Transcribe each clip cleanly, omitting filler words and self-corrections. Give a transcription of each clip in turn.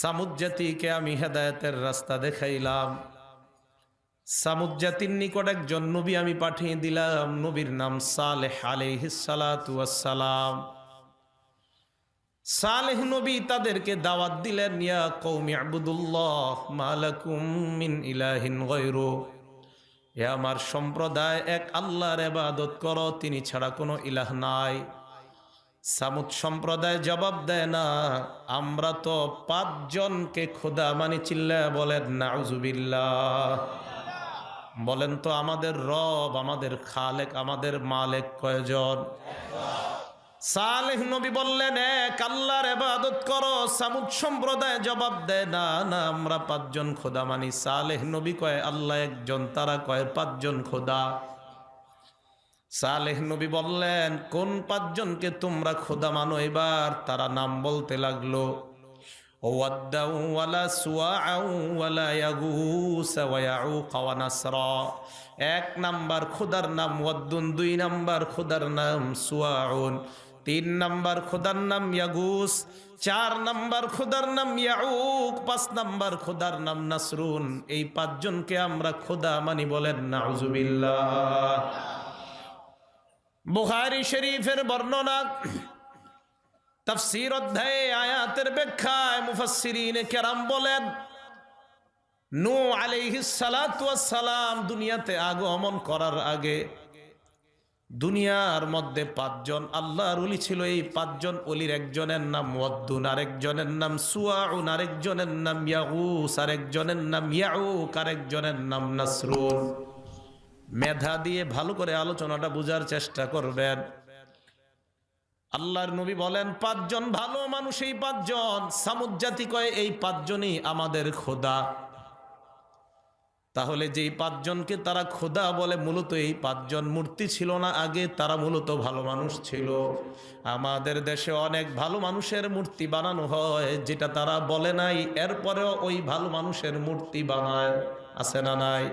সামুদ জাতিকে আমি হেদায়েতের রাস্তা দেখাইলাম। সামুদ জাতির নিকট একজন নবী আমি পাঠিয়ে দিলাম, নবীর নাম সালেহ আলাইহিস সালাতু ওয়াস সালাম। সালেহ নবী তাদেরকে দাওয়াত দিলেন, ইয়া কওমি ইবুদুল্লাহ মা লাকুম মিন ইলাহিন গায়রু, হে আমার সম্প্রদায়, এক আল্লাহর ইবাদত করো, তিনি ছাড়া কোনো ইলাহ নাই। সামুদ সম্প্রদায় জবাব দেয় না, আমরা তো 5 জনকে খোদা মানি। চিল্লায়া বলেন নাউজুবিল্লাহ। বলেন তো আমাদের রব, আমাদের খালেক, আমাদের মালিক কয়জন? সালেহ নবী বললেন, এক আল্লাহর ইবাদত করো। সামুদ সম্প্রদায় জবাব দেয় না, না আমরা 5 জন খোদা মানি। সালেহ নবী কয় আল্লাহ একজন, তারা কয় 5 জন খোদা। সালেহ নবী বললেন, কোন 5 জনকে তোমরা খোদা মানো? এবার তারা নাম বলতে লাগলো, ওয়াদ্দাউ ওয়ালা সুআউ ওয়ালা ইয়াগুস ওয়া ইয়াউক ওয়া নাসরা। 1 নাম্বার খোদার নাম ওয়াদ্দুন, 2 নাম্বার খোদার নাম সুআউন, 3 নাম্বার খোদার নাম ইয়াগুস, 4 নাম্বার খোদার নাম ইয়াউক, 5 নাম্বার খোদার নাম নাসরুন। এই 5 জনকে আমরা খোদা মানি। বলেন নাউজুবিল্লাহ। বুখারী শরীফের বর্ণনা, তাফসীর অধ্যায়ে আয়াতের ব্যাখ্যায় মুফাসসিরিনে কেরাম বলেন, নূহ আলাইহিস সালাতু ওয়াস সালাম দুনিয়াতে আগমন করার আগে দুনিয়ার মধ্যে 5 জন আল্লাহর ওলি ছিল। এই 5 জন ওলির একজনের নাম ওয়াদ্দুন, আরেকজনের নাম সুআউন, আরেকজনের নাম ইয়াগুস, আরেকজনের নাম ইয়াউক, আরেকজনের নাম নাসরুন। মেধা দিয়ে ভালো করে আলোচনাটা বুঝার চেষ্টা করবেন। আল্লাহর নবী বলেন 5 জন ভালো মানুষ, এই 5 জন। সামুদ জাতি কয় এই 5 জনই আমাদের খোদা। তাহলে যেই 5 জনকে তারা খোদা বলে, মূলত এই 5 জন মূর্তি ছিল না আগে, তারা মূলত ভালো মানুষ ছিল। আমাদের দেশে অনেক ভালো মানুষের মূর্তি বানানো হয়, যেটা তারা বলে নাই, এরপরেও ওই ভালো মানুষের মূর্তি বানায়। আছে না নাই?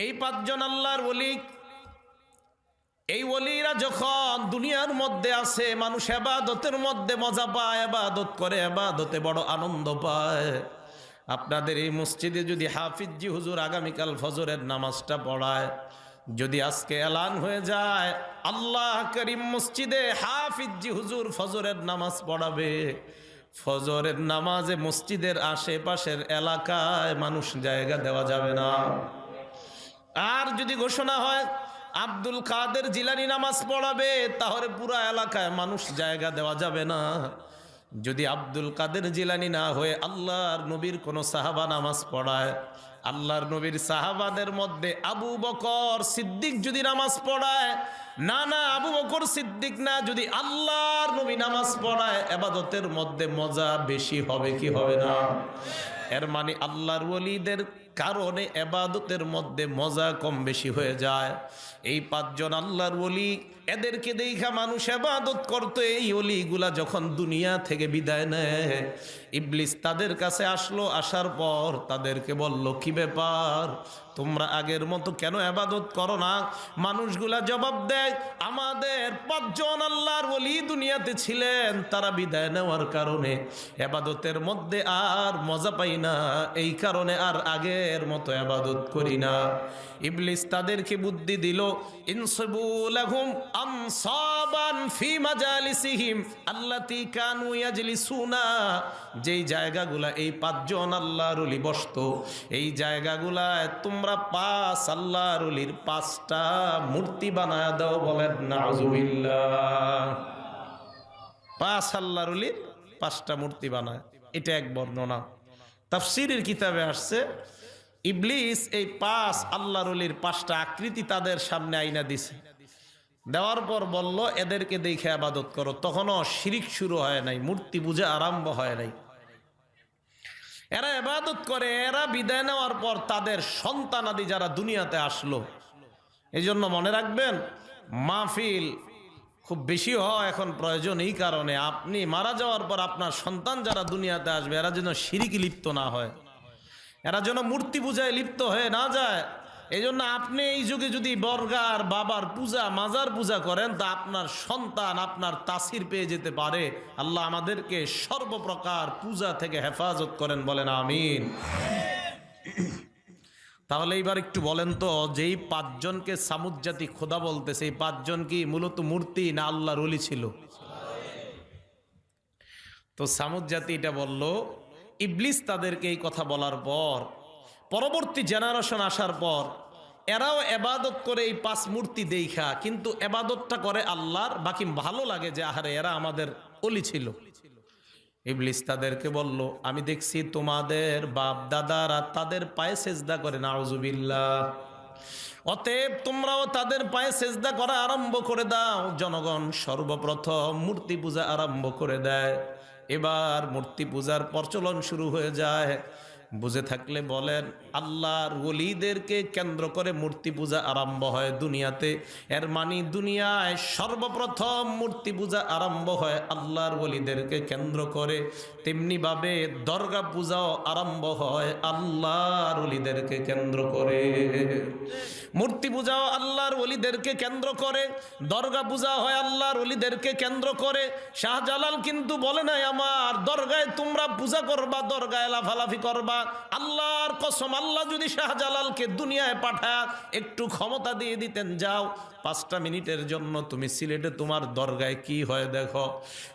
এই 5 জন আল্লাহর ওলি। এই ওলিরা যখন দুনিয়ার মধ্যে আছে, মানুষ ইবাদতের মধ্যে মজা পায়, ইবাদত করে, ইবাদতে বড় আনন্দ পায়। আপনাদের এই মসজিদে যদি হাফিজি হুজুর আগামীকাল ফজরের নামাজটা পড়ায়, যদি আজকে এলান হয়ে যায় আল্লাহ করিম মসজিদে হাফিজি হুজুর ফজরের নামাজ পড়াবে, ফজরের নামাজে মসজিদের আশেপাশের এলাকায় মানুষ জায়গা দেওয়া যাবে না। আর যদি ঘোষণা হয় আব্দুল কাদের জিলানী নামাজ পড়াবে, তাহলে পুরো এলাকায় মানুষ জায়গা দেওয়া যাবে না। যদি আব্দুল কাদের জিলানী না হয়ে আল্লাহর নবীর কোন সাহাবা নামাজ পড়ায়, আল্লাহর নবীর সাহাবাদের মধ্যে আবু বকর সিদ্দিক যদি নামাজ পড়ায়, না না আবু বকর সিদ্দিক না, যদি আল্লাহর নবী নামাজ পড়ায়, ইবাদতের মধ্যে মজা বেশি হবে কি হবে না? এর মানে আল্লাহর ওলিদের কারণে ইবাদতের মধ্যে মজা কম বেশি হয়ে যায়। এই 5 জন আল্লাহর ওলি, এদেরকে দেখা মানুষ ইবাদত করতো। এই ওলিগুলা যখন দুনিয়া থেকে বিদায় নেয়, ইবলিস তাদের কাছে আসলো, আসার পর তাদেরকে বলল, কি ব্যাপার, তোমরা আগের মতো কেন ইবাদত করো না? মানুষগুলা জবাব দেয়, আমাদের 5 জন আল্লাহর ওলি দুনিয়াতে ছিলেন, তারা বিদায় নেওয়ার কারণে ইবাদতের মধ্যে আর মজা পাই না, এই কারণে আর আগের মতো ইবাদত করি না। ইবলিস তাদেরকে বুদ্ধি দিল, ইনসিবু লাহুম আনসাবান ফি মাজালিসিহিম আল্লাতী কানু ইয়াজলিসুনা। যেই জায়গাগুলা এই 5 জন আল্লাহর ওলি বসতো, এই জায়গাগুলায় তোমরা 5 আল্লাহর ওলির 5টা মূর্তি বানায় দাও। বলেন নাউজুবিল্লাহ। 5 আল্লাহর ওলির 5টা মূর্তি বানায়, এটা এক বর্ণনা। তাফসীরের কিতাবে আসছে, ইবলিস এই 5 আল্লাহর ওলির 5টা আকৃতি তাদের সামনে আইনা দিছে, দেওয়ার পর বলল এদেরকে দেখে ইবাদত করো। তখনও শিরিক শুরু হয় নাই, মূর্তি পূজা আরম্ভ হয় নাই। এরা ইবাদত করে, এরা বিদায় নেওয়ার পর তাদের সন্তানাদি যারা দুনিয়াতে আসলো, এই জন্য মনে রাখবেন মাহফিল খুব বেশি হওয়া এখন প্রয়োজন। এই কারণে আপনি মারা যাওয়ার পর আপনার সন্তান যারা দুনিয়াতে আসবে, এরা যেন শিরিকে লিপ্ত না হয়, এরা যেন মূর্তি পূজায় লিপ্ত হয়ে না যায়। এই জন্য আপনি এই যুগে যদি বর্গার বাবার পূজা মাজার পূজা করেন তা আপনার সন্তান আপনার তাসির পেয়ে যেতে পারে। আল্লাহ আমাদেরকে সর্বপ্রকার পূজা থেকে হেফাজত করেন, বলেন আমিন। তাহলে এইবার একটু বলেন তো, যেই পাঁচজনকে সামুদ জাতি খোদা বলতেছে, এই পাঁচজন কি মূলত মূর্তি না আল্লাহর ওলি ছিল? তো সামুদ জাতি এটা বলল। ইবলিস তাদেরকে এই কথা বলার পর পরবর্তী জেনারেশন আসার পর এরাও এবাদত করে এই পাঁচ মূর্তি দেখা, কিন্তু এবাদতটা করে আল্লাহর। বাকি ভালো লাগে যে আহারে এরা আমাদের ওলি ছিল। ইবলিস তাদেরকে বলল, আমি দেখছি তোমাদের বাপ দাদারা তাদের পায়ে সেজদা করে, নাউজুবিল্লাহ। অতএব তোমরাও তাদের পায়ে সেজদা করা আরম্ভ করে দাও। জনগণ সর্বপ্রথম মূর্তি পূজা আরম্ভ করে দেয়। এবার মূর্তি পূজার প্রচলন শুরু হয়ে যায়। বুঝে থাকলে বলেন, আল্লাহর ওলিদেরকে কেন্দ্র করে মূর্তি পূজা আরম্ভ হয় দুনিয়াতে। এর মানে দুনিয়ায় সর্বপ্রথম মূর্তি পূজা আরম্ভ হয় আল্লাহর ওলিদেরকে কেন্দ্র করে। তেমনিভাবে দরগা পূজাও আরম্ভ হয় আল্লাহর ওলিদেরকে কেন্দ্র করে। মূর্তি পূজাও আল্লাহর ওলিদেরকে কেন্দ্র করে, দরগা পূজা হয় আল্লাহর ওলিদেরকে কেন্দ্র করে। শাহজালাল কিন্তু বলে নাই আমার দরগায় তোমরা পূজা করবা, দরগায় লাফালাফি করবা। আল্লাহর কসম, আল্লাহ যদি শাহজালালকে দুনিয়ায় পাঠায় একটু ক্ষমতা দিয়ে দিতেন, যাও 5টা মিনিটের জন্য তুমি সিলেটে তোমার দরগায় কি হয় দেখো।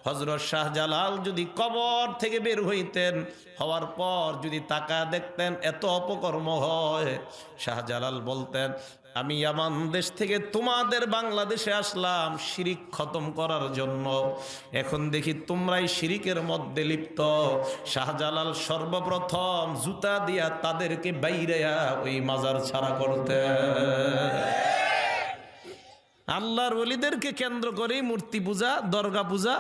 হযরত শাহজালাল যদি কবর থেকে বের হইতেন, হওয়ার পর যদি তাকায় দেখতেন এত অপকর্ম হয়, শাহজালাল বলতেন, আমি ইয়ামান দেশ থেকে তোমাদের বাংলাদেশে আসলাম শিরিক খতম করার জন্য, এখন দেখি তোমরাই শিরিকের মধ্যে লিপ্ত। শাহজালাল সর্বপ্রথম জুতা দিয়া তাদেরকে বাইরেয়া ওই মাজার ছাড়া করতে। আল্লাহর ওলিদেরকে কেন্দ্র করে মূর্তি পূজা, দরগা পূজা,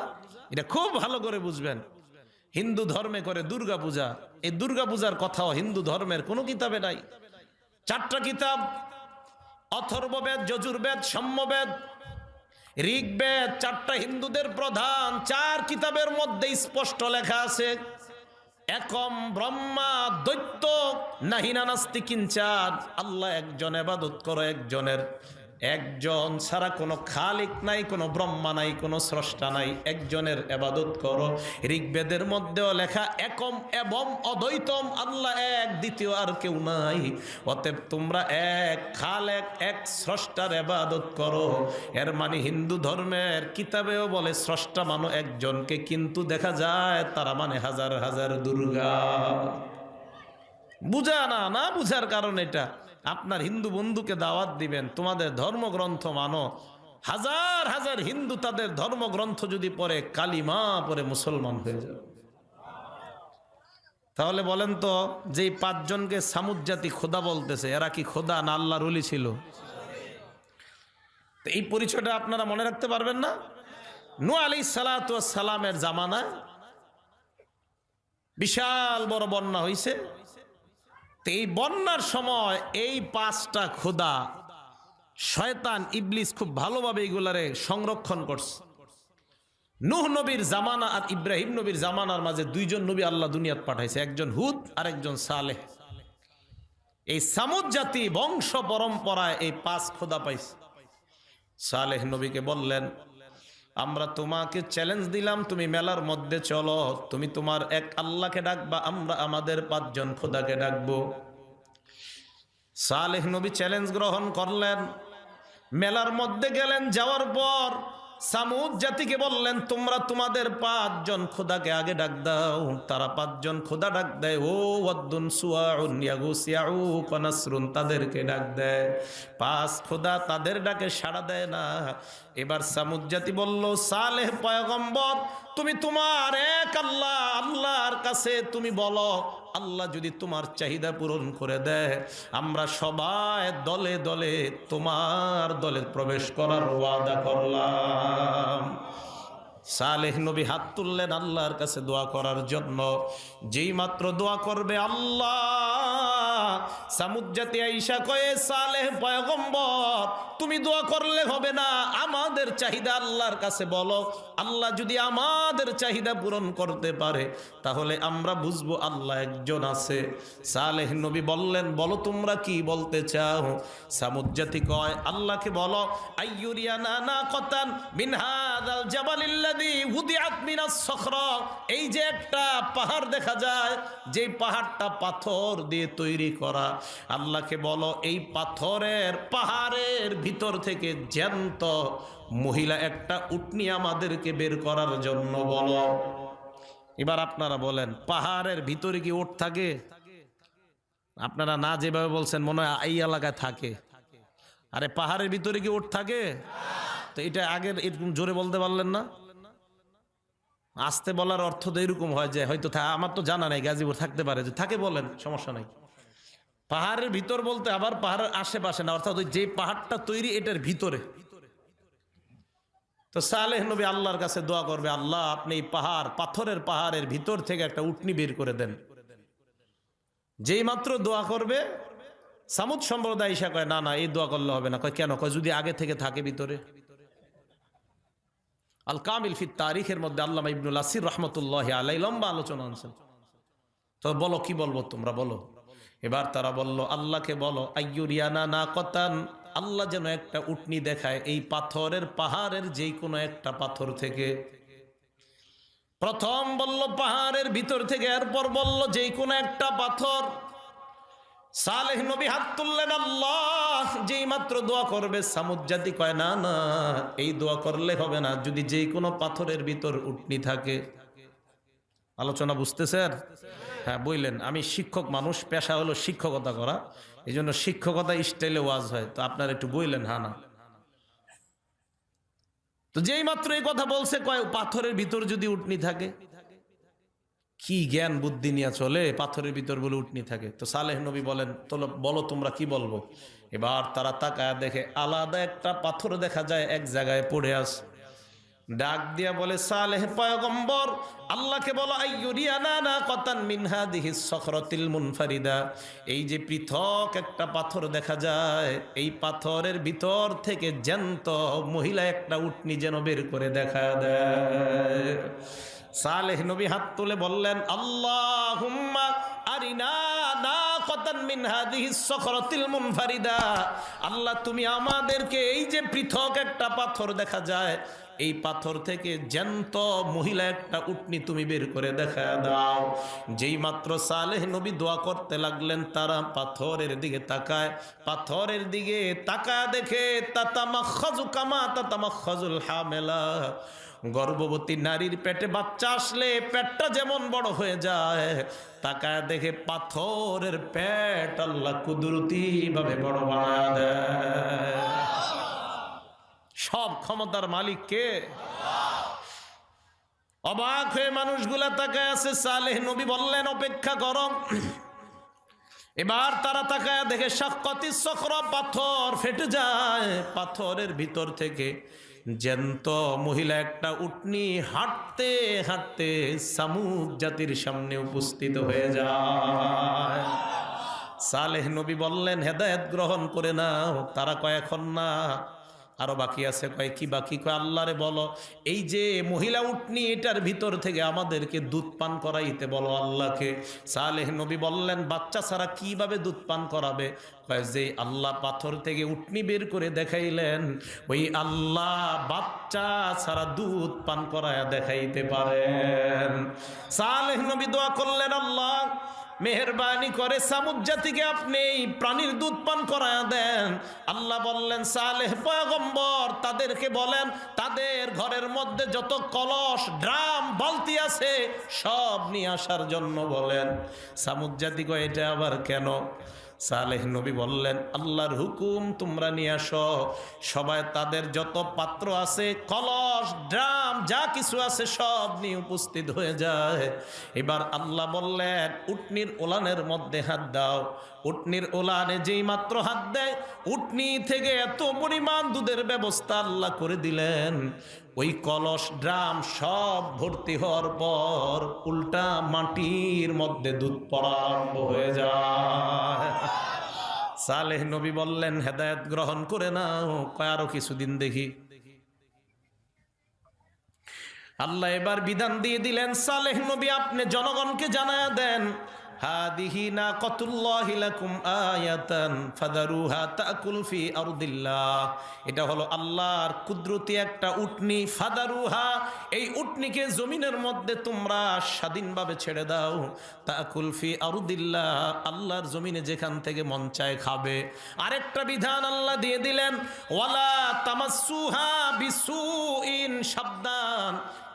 এটা খুব ভালো করে বুঝবেন। হিন্দু ধর্মে করে দুর্গা পূজা, এই দুর্গা পূজার কথাও হিন্দু ধর্মের কোনো কিতাবে নাই। 4টা কিতাব, অথর্ববেদ, যজুর্বেদ, সাম্যবেদ, ঋগ্বেদ, 4টা হিন্দুদের প্রধান 4 কিতাবের মধ্যে স্পষ্ট লেখা আছে, একম ব্রহ্মা দৈত্য নাহিনা নাস্তি কিঞ্চান। আল্লাহ একজন, ইবাদত করো একজনের, একজন ছাড়া কোনো খালিক নাই, কোনো ব্রহ্মা নাই, কোনো স্রষ্টা নাই, একজনের ইবাদত করো। ঋগ্বেদের মধ্যেও লেখা একম এবং অদ্বৈতম, আল্লাহ এক, দ্বিতীয় আর কেউ নাই। অতএব তোমরা এক খালেক, এক স্রষ্টার ইবাদত করো। এর মানে হিন্দু ধর্মের কিতাবেও বলে স্রষ্টা মানো একজনকে, কিন্তু দেখা যায় তারা মানে হাজার হাজার দুর্গা। বুঝা না বুঝার কারণ এটা। আপনার হিন্দু বন্ধুকে দাওয়াত দিবেন, তোমাদের ধর্মগ্রন্থ মানো। হাজার হাজার হিন্দু তাদের ধর্মগ্রন্থ যদি পড়ে, কালিমা পড়ে মুসলমান হয়ে যাবে। তাহলে বলেন তো, যেই 5 জনকে সামুদ জাতি খোদা বলতেছে, এরা কি খোদা না আল্লাহর ওলি ছিল? তো এই পরিচয়টা আপনারা মনে রাখতে পারবেন না? নূহ আলাইহিস সালাতু ওয়াস সালামের জামানায় বিশাল বড় বন্যা হইছে। এই বন্যার সময় এই 5টা খোদা শয়তান ইবলিস খুব ভালোভাবে এগুলারে সংরক্ষণ করছে। নূহ নবীর জামানা আর ইব্রাহিম নবীর জামানার মাঝে 2 জন নবী আল্লাহ দুনিয়াত পাঠাইছে, একজন হুদ আর একজন সালেহ। এই সামুদ জাতি বংশ পরম্পরায় এই 5 খোদা পাইছে। সালেহ নবীকে বললেন, আমরা তোমাকে চ্যালেঞ্জ দিলাম, তুমি মেলার মধ্যে চলো, তুমি তোমার এক আল্লাহকে ডাকবা, আমরা আমাদের 5 জন খোদাকে ডাকবো। সালেহ নবী চ্যালেঞ্জ গ্রহণ করলেন, মেলার মধ্যে গেলেন। যাওয়ার পর সামুদ জাতিকে বললেন, তোমরা তোমাদের 5 জন খোদাকে আগে ডাক দাও। তারা 5 জন খোদা ডাক দেয়, ও ওয়াদ্দুন সুওয়াউন ইয়াগুস ইয়াউক ওয়া নাসরুন, তাদেরকে ডাক দেয়। 5 খোদা তাদের ডাকে সাড়া দেয় না। এবার সামুদ জাতি বলল, সালেহ পয়গম্বর, তুমি তোমার এক আল্লাহর কাছে তুমি বলো, আল্লাহ যদি তোমার চাহিদা পূরণ করে দেয়, আমরা সবাই দলে দলে তোমার দলে প্রবেশ করার ওয়াদা করলাম। সালেহ নবী হাত তুললেন আল্লাহর কাছে দোয়া করার জন্য। যেই মাত্র দোয়া করবে, আল্লাহ সামুদ জাতি আইসা কয়ে সালেহ পয়গম্বর তুমি দোয়া করলে হবে না, আমাদের চাহিদা আল্লাহর কাছে বলো। আল্লাহ যদি আমাদের চাহিদা পূরণ করতে পারে তাহলে আমরা বুঝবো আল্লাহ একজন আছে। সালেহ নবী বললেন বলো তোমরা কি বলতে চাও? সামুদ জাতি কয় আল্লাহকে বলো আইয়ুরিয়ানা নাকাতান মিন হাযাল জাবালিল্লাযী উদিআত মিনাস সখরা, এই যে একটা পাহাড় দেখা যায়, যে পাহাড়টা পাথর দিয়ে তৈরি করা, আল্লাহকে বলো এই পাহাড়ের ভিতর থেকে জ্যান্ত মহিলা একটা উটনি আমাদেরকে বের করার জন্য বলো। এবার আপনারা বলেন পাহাড়ের ভিতরে কি উট থাকে? আপনারা না যেভাবে বলছেন মনে হয় এই এলাকায় থাকে। আরে পাহাড়ের ভিতরে কি উট থাকে? তো এটা আগের এরকম জোরে বলতে পারলেন না? আসতে বলার অর্থ তো এরকম হয় যে হয়তো আমার তো জানা নাই, গাজীপুর থাকতে পারে, যে থাকে বলেন সমস্যা নাই। পাহাড়ের ভিতর বলতে আবার পাহাড়ের আশেপাশে না, অর্থাৎ যে পাহাড়টা তৈরি এটার ভিতরে। তো সালেহ নবী আল্লাহর কাছে দোয়া করবে আল্লাহ আপনি এই পাথরের পাহাড়ের ভিতর থেকে একটা উটনি বের করে দেন। যেই মাত্র দোয়া করবে সামুদ সম্প্রদায় ঈশা কয় না না এই দোয়া করলে হবে না। কয় কেন? কয় যদি আগে থেকে থাকে ভিতরে। আল কামিল ফি তারিখের মধ্যে আল্লামা ইবনুল আসির রহমতুল্লাহ আলাই লম্বা আলোচনা আনছেন। তো বলো কি বলবো তোমরা বলো। এবার তারা বলল আল্লাহকে বলো আইয়ুরিয়ানা নাকাতান, আল্লাহ যেন একটা উটনি দেখায় এই পাহাড়ের যে কোনো একটা পাথর থেকে। প্রথম বলল পাহাড়ের ভিতর থেকে, এরপর বলল যে কোনো একটা পাথর। সালেহ নবী হাত তুললেন, আল্লাহ যেই মাত্র দোয়া করবে সামুদ জাতি কয় না না এই দোয়া করলে হবে না, যদি যে কোনো পাথরের ভিতর উটনি থাকে। আলোচনা বুঝতেছেন? হ্যাঁ বললেন আমি শিক্ষক মানুষ, পেশা হলো শিক্ষকতা করা, এই জন্য শিক্ষকতা স্টাইলে ওয়াজ হয়, তো আপনার একটু বললেন হ্যাঁ না। তো যেই মাত্র এই কথা বলছে কয় পাথরের ভিতর যদি উটনি থাকে। কি জ্ঞান বুদ্ধি নিয়ে চলে, পাথরের ভিতর বলে উটনি থাকে। তো সালেহ নবী বলেন বলো তোমরা কি বলবো। এবার তারা তাকায় দেখে আলাদা একটা পাথর দেখা যায় এক জায়গায় পড়ে আছে। ডাক দিয়া বলে সালেহ পয়গম্বর আল্লাহকে বলো আইয়ুরিয়ানা নাকাতান মিন হাদিহিস সখরাতিল মুনফারিদা, এই যে পৃথক একটা পাথর দেখা যায় এই পাথরের ভিতর থেকে জ্যান্ত মহিলা একটা উটনি যেন বের করে দেখা দেয়। সালেহ নবী হাত তুলে বললেন আল্লাহুম্মা আরিনা নাকাতান মিন হাদিহিস সখরাতিল মুনফারিদা, আল্লাহ তুমি আমাদেরকে এই যে পৃথক একটা পাথর দেখা যায় এই পাথর থেকে জ্যান্ত মহিলা একটা উটনি তুমি বের করে দেখা দাও। যেই মাত্র সালেহ নবী দোয়া করতে লাগলেন তারা পাথরের দিকে তাকায়, পাথরের দিকে তাকায় দেখে তাতামাখাজু কামা তাতামাখাজুল হামেলা, গর্ভবতী নারীর পেটে বাচ্চা আসলে পেটটা যেমন বড় হয়ে যায়, তাকায় দেখে পাথরের পেট আল্লাহ কুদরতি ভাবে বড় বানায় দেয়। সব ক্ষমতার মালিক কে? অবাক হয়ে মানুষগুলা তাকায় আছে। সালেহ নবী বললেন অপেক্ষা করো। এবার তারা তাকায় দেখে শাক্কাতিস সখরা, পাথর ফেটে যায়, পাথরের ভিতর থেকে জ্যান্ত মহিলা একটা উটনি হাঁটতে হাঁটতে সামুদ জাতির সামনে উপস্থিত হয়ে যায়। সালেহ নবী বললেন হেদায়েত গ্রহণ করে নাও। তারা কয় এখন না, আরো বাকি আছে। কয় কি বাকি? কয় আল্লাহরে বলো এই যে মহিলা উটনি এটার ভিতর থেকে আমাদেরকে দুধ পান করাইতে বলো আল্লাহকে। সালেহ নবী বললেন বাচ্চা ছাড়া কিভাবে দুধ পান করাবে? কয় যে আল্লাহ পাথর থেকে উটনি বের করে দেখাইলেন ওই আল্লাহ বাচ্চা ছাড়া দুধ পান করায়া দেখাইতে পারেন। সালেহ নবী দোয়া করলেন আল্লাহ মেহেরবানি করে সামুদ জাতিকে আপনি প্রাণীর দুধ পান করায়া দেন। আল্লাহ বললেন সালেহ পয়গম্বর তাদেরকে বলেন তাদের ঘরের মধ্যে যত কলস ড্রাম বালতি আছে সব নিয়ে আসার জন্য বলেন। সামুদ জাতি কয় এটা আবার কেন? সালেহ নবী বললেন আল্লাহর হুকুম, তোমরা নিয়ে আসো। সবাই তাদের যত পাত্র আছে কলস ড্রাম ড্রাম যা কিছু আছে সব নিয়ে উপস্থিত হয়ে যায়। এবার আল্লাহ বললেন উটনির ওলানের মধ্যে হাত দাও। উটনির ওলানে যেই মাত্র হাত দেয়, উটনি থেকে এত পরিমাণ দুধের ব্যবস্থা আল্লাহ করে দিলেন। ওই কলস ড্রাম সব ভর্তি হওয়ার পর উল্টা মাটির মধ্যে দুধ পড়া আরম্ভ হয়ে যায়। সালেহ নবী বললেন হেদায়েত গ্রহণ করে নাও, কয় আরো কিছুদিন দেখি। আল্লাহ এবার বিধান দিয়ে দিলেন, সালেহ নবী আপনি জনগণকে জানায়া দেন হাদিহি নাকাতুল্লাহি লাকুম আয়াতান ফাদারুহা তাকুল ফি আরদিল্লাহ। এটা হলো আল্লাহর কুদরতি একটা উটনি। ফাদারুহা, এই উটনিকে জমিনের মধ্যে তোমরা স্বাধীনভাবে ছেড়ে দাও। তাকুল ফি আরদিল্লাহ, আল্লাহর জমিনে যেখান থেকে মন চায় খাবে। আরেকটা বিধান আল্লাহ দিয়ে দিলেন, ওয়ালা তামাসসুহা বিসুইন, সাবধান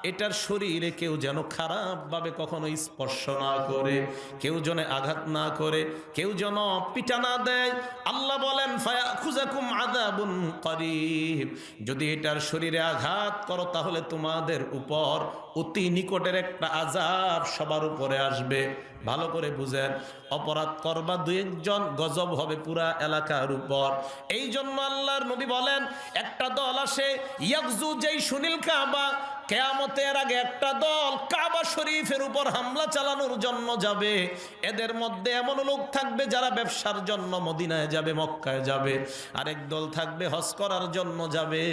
এটার শরীরে কেউ যেন খারাপভাবে কখনো স্পর্শ না করে, কেউ যেন আঘাত না করে, কেউ যেন পিটা না দেয়। আল্লাহ বলেন ফায়াখুযাকুম আযাবুন করিব, যদি এটার শরীরে আঘাত করো তাহলে তোমাদের উপর অতি নিকটের একটা আযাব সবার উপরে আসবে। ভালো করে বুঝেন, অপরাধ করবা দুই একজন, গজব হবে পুরা এলাকার উপর। এই জন্য আল্লাহর নবী বলেন একটা দল আসে ইয়াগজু, যেই সুনীল কাবা, কিয়ামতের আগে একটা দল কাবা শরীফের উপর হামলা চালানোর জন্য যাবে। এদের মধ্যে এমন লোক থাকবে যারা ব্যবসার জন্য মদিনায় যাবে, মক্কায় যাবে। আরেক দল থাকবে হজ করার জন্য যাবে।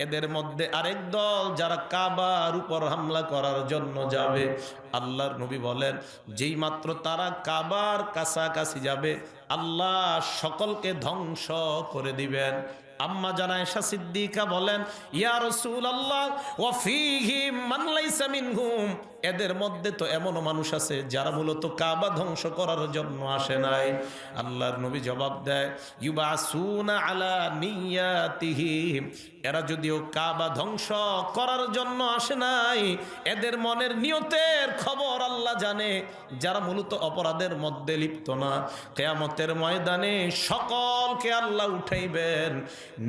এদের মধ্যে আরেক দল যারা কাবার উপর হামলা করার জন্য যাবে। আল্লাহর নবী বলেন যেই মাত্র তারা কাবার কাছাকাছি যাবে আল্লাহ সকলকে ধ্বংস করে দিবেন। আম্মা জানা আয়েশা সিদ্দিকা বলেন ইয়া রাসূলুল্লাহ ওয়া ফীহিম মান লাইসা মিনহুম, এদের মধ্যে তো এমনও মানুষ আছে যারা মূলত কাবা ধ্বংস করার জন্য আসে নাই। আল্লাহর নবী জবাব দেয় ইউবাসুনা আলা নিয়াতিহিম, এরা যদিও কাবা ধ্বংস করার জন্য আসে নাই, এদের মনের নিয়তের খবর আল্লাহ জানে। যারা মূলত অপরাধের মধ্যে লিপ্ত না, কিয়ামতের ময়দানে সকলকে আল্লাহ উঠাইবেন,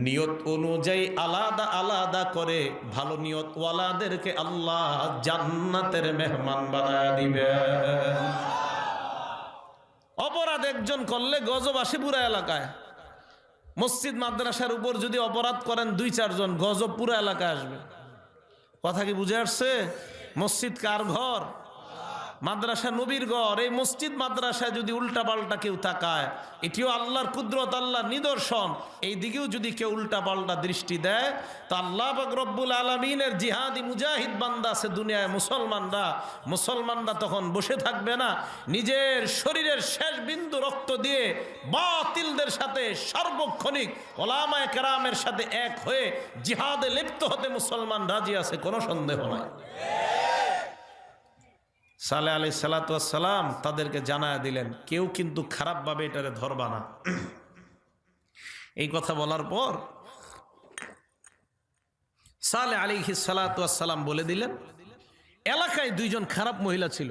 নিয়ত অনুযায়ী আলাদা আলাদা করে ভালো নিয়ত ওয়ালাদেরকে আল্লাহ জান্নাতের মেহমান বানায় দিবেন। অপরাধ একজন করলে গজব আসে পুরা এলাকায়। মসজিদ মাদ্রাসার উপর যদি অপরাধ করেন দুই চারজন, গজব পুরা এলাকায় আসবে। কথা কি বুঝে আসছে? মসজিদ কার ঘর? মাদ্রাসা নবীর ঘর। এই মসজিদ মাদ্রাসায় যদি উল্টা পাল্টা কেউ তাকায়, এটিও আল্লাহর কুদরত, আল্লাহর নিদর্শন। এই দিকেও যদি কেউ উল্টা পাল্টা দৃষ্টি দেয় তো আল্লাহ পাক রব্বুল আলামিনের জিহাদি মুজাহিদ বান্দা আছে দুনিয়ায়, মুসলমানরা তখন বসে থাকবে না। নিজের শরীরের শেষ বিন্দু রক্ত দিয়ে বাতিলদের সাথে সার্বক্ষণিক ওলামায়ে কেরামের সাথে এক হয়ে জিহাদে লিপ্ত হতে মুসলমান রাজি আছে, কোনো সন্দেহ নাই। সালেহ আলাইহিস সালাতু ওয়াস সালাম তাদেরকে জানায়া দিলেন কেউ কিন্তু খারাপভাবে এটারে ধরবা না। এই কথা বলার পর সালেহ আলাইহিস সালাতু ওয়াস সালাম বলে দিলেন এলাকায় দুইজন খারাপ মহিলা ছিল।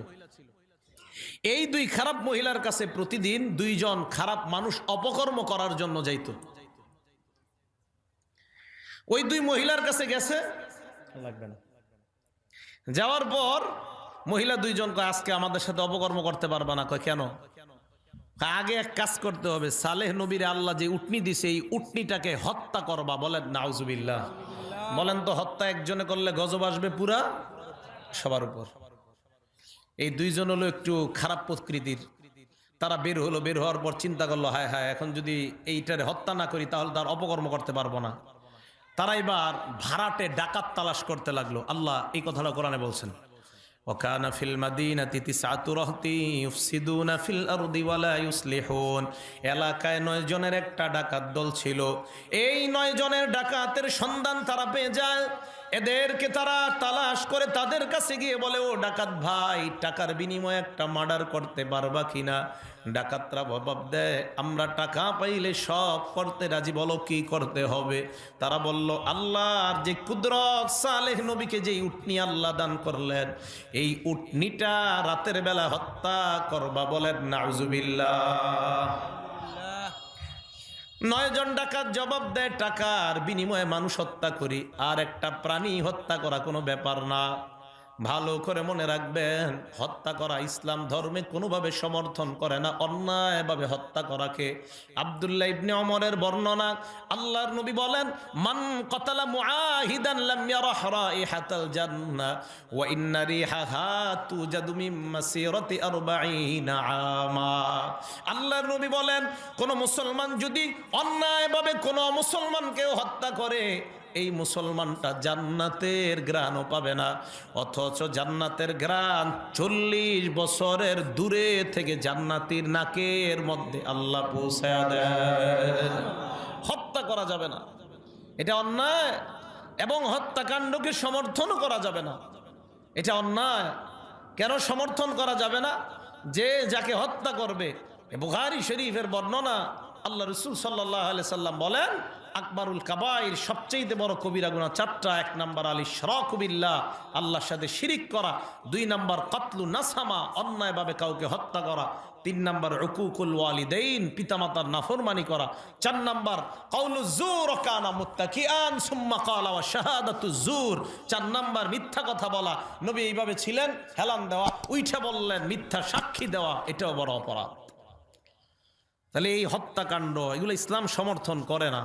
এই দুই খারাপ মহিলার কাছে প্রতিদিন দুইজন খারাপ মানুষ অপকর্ম করার জন্য যাইত। ওই দুই মহিলার কাছে গেছে, লাগবে না, যাওয়ার পর মহিলা দুইজন কয় আজকে আমাদের সাথে অপকর্ম করতে পারবা না। কয় কেন? আগে এক কাজ করতে হবে, সালেহ নবীর আল্লাহ যে উটনি দিছে এই উটনিটাকে হত্যা করবা। বলেন নাউজুবিল্লাহ। বলেন তো হত্যা একজনে করলে গজব আসবে পুরা সবার উপর। এই দুইজন হলো একটু খারাপ প্রকৃতির। তারা বের হলো, বের হওয়ার পর চিন্তা করলো হায় হায় এখন যদি এইটারে হত্যা না করি তাহলে তার অপকর্ম করতে পারবো না। তারা এবার ভাড়াটে ডাকাত তালাশ করতে লাগলো। আল্লাহ এই কথাটা কোরআনে বলছেন ওয়াকানা ফিল মাদিনাতি তিসআতু রাহতি ইউফসিদুনা ফিল আরদি ওয়ালা ইউসলিহুন। এলাকায় 9 জনের একটা ডাকাত দল ছিল। এই 9 জনের ডাকাতের সন্ধান তারা পেয়ে যায়। এদেরকে তারা তালাশ করে তাদের কাছে গিয়ে বলে ও ডাকাত ভাই, টাকার বিনিময়ে একটা মার্ডার করতে পারবা কিনা? ডাকাতরা জবাব দেয় আমরা টাকা পাইলে সব করতে রাজি, বলো কি করতে হবে? তারা বলল আল্লাহর যে কুদরত, সালেহ নবীকে যে উটনি আল্লাহ দান করলেন এই উটনিটা রাতের বেলা হত্যা করবা। বলেন নাউজুবিল্লাহ। 9 জন ডাকাত জবাব দেয়, টাকার বিনিময়ে মানুষ হত্যা করি, আর একটা প্রাণী হত্যা করা কোনো ব্যাপার না। ভালো করে মনে রাখবেন, হত্যা করা ইসলাম ধর্মে কোনোভাবে সমর্থন করে না, অন্যায়ভাবে হত্যা করাকে। আব্দুল্লাহ ইবনে ওমরের বর্ণনা, আল্লাহর নবী বলেন, মান কতালা মুআহিদান লাম ইয়ারাহ রাইহাতাল জান্নাহ ওয়া ইন্না রিহাহা তুজাদু মিন মাসিরাতি 40 আমা। আল্লাহর নবী বলেন, কোন মুসলমান যদি অন্যায়ভাবে কোন মুসলমানকেও হত্যা করে, এই মুসলমানটা জান্নাতের ঘ্রাণও পাবে না, অথচ জান্নাতের ঘ্রাণ 40 বছরের দূরে থেকে জান্নাতীর নাকের মধ্যে আল্লাহ পৌঁছায়া দেয়। হত্যা করা যাবে না, এটা অন্যায়, এবং হত্যাকাণ্ডকে সমর্থনও করা যাবে না, এটা অন্যায়। কেন সমর্থন করা যাবে না? যে যাকে হত্যা করবে, বুখারী শরীফের বর্ণনা, আল্লাহ রাসূল সাল্লাল্লাহু আলাইহি সাল্লাম বলেন, আকবরুল কাবাইর, সবচেয়ে বড় কবিরা গুনাহ 4টা। 1 নাম্বার আল ইশরাকু বিল্লাহ, আল্লাহর সাথে শিরিক করা। 2 নাম্বার কাতলু নাসামা, অন্যায়ভাবে কাউকে হত্যা করা। 3 নাম্বার উকুকুল ওয়ালিদাইন, পিতামাতার নাফরমানি করা। 4 নাম্বার কাউলুজ জুর কানা মুত্তাকিআন সুম্মা ক্বালা ওয়া শাহাদাতুজ জুর, 4 নাম্বার মিথ্যা কথা বলা। নবী এইভাবে ছিলেন, হেলান দেওয়া, উইঠা বললেন, মিথ্যা সাক্ষী দেওয়া, এটাও বড় অপরাধ। তাহলে এই হত্যাকাণ্ড, এগুলো ইসলাম সমর্থন করে না।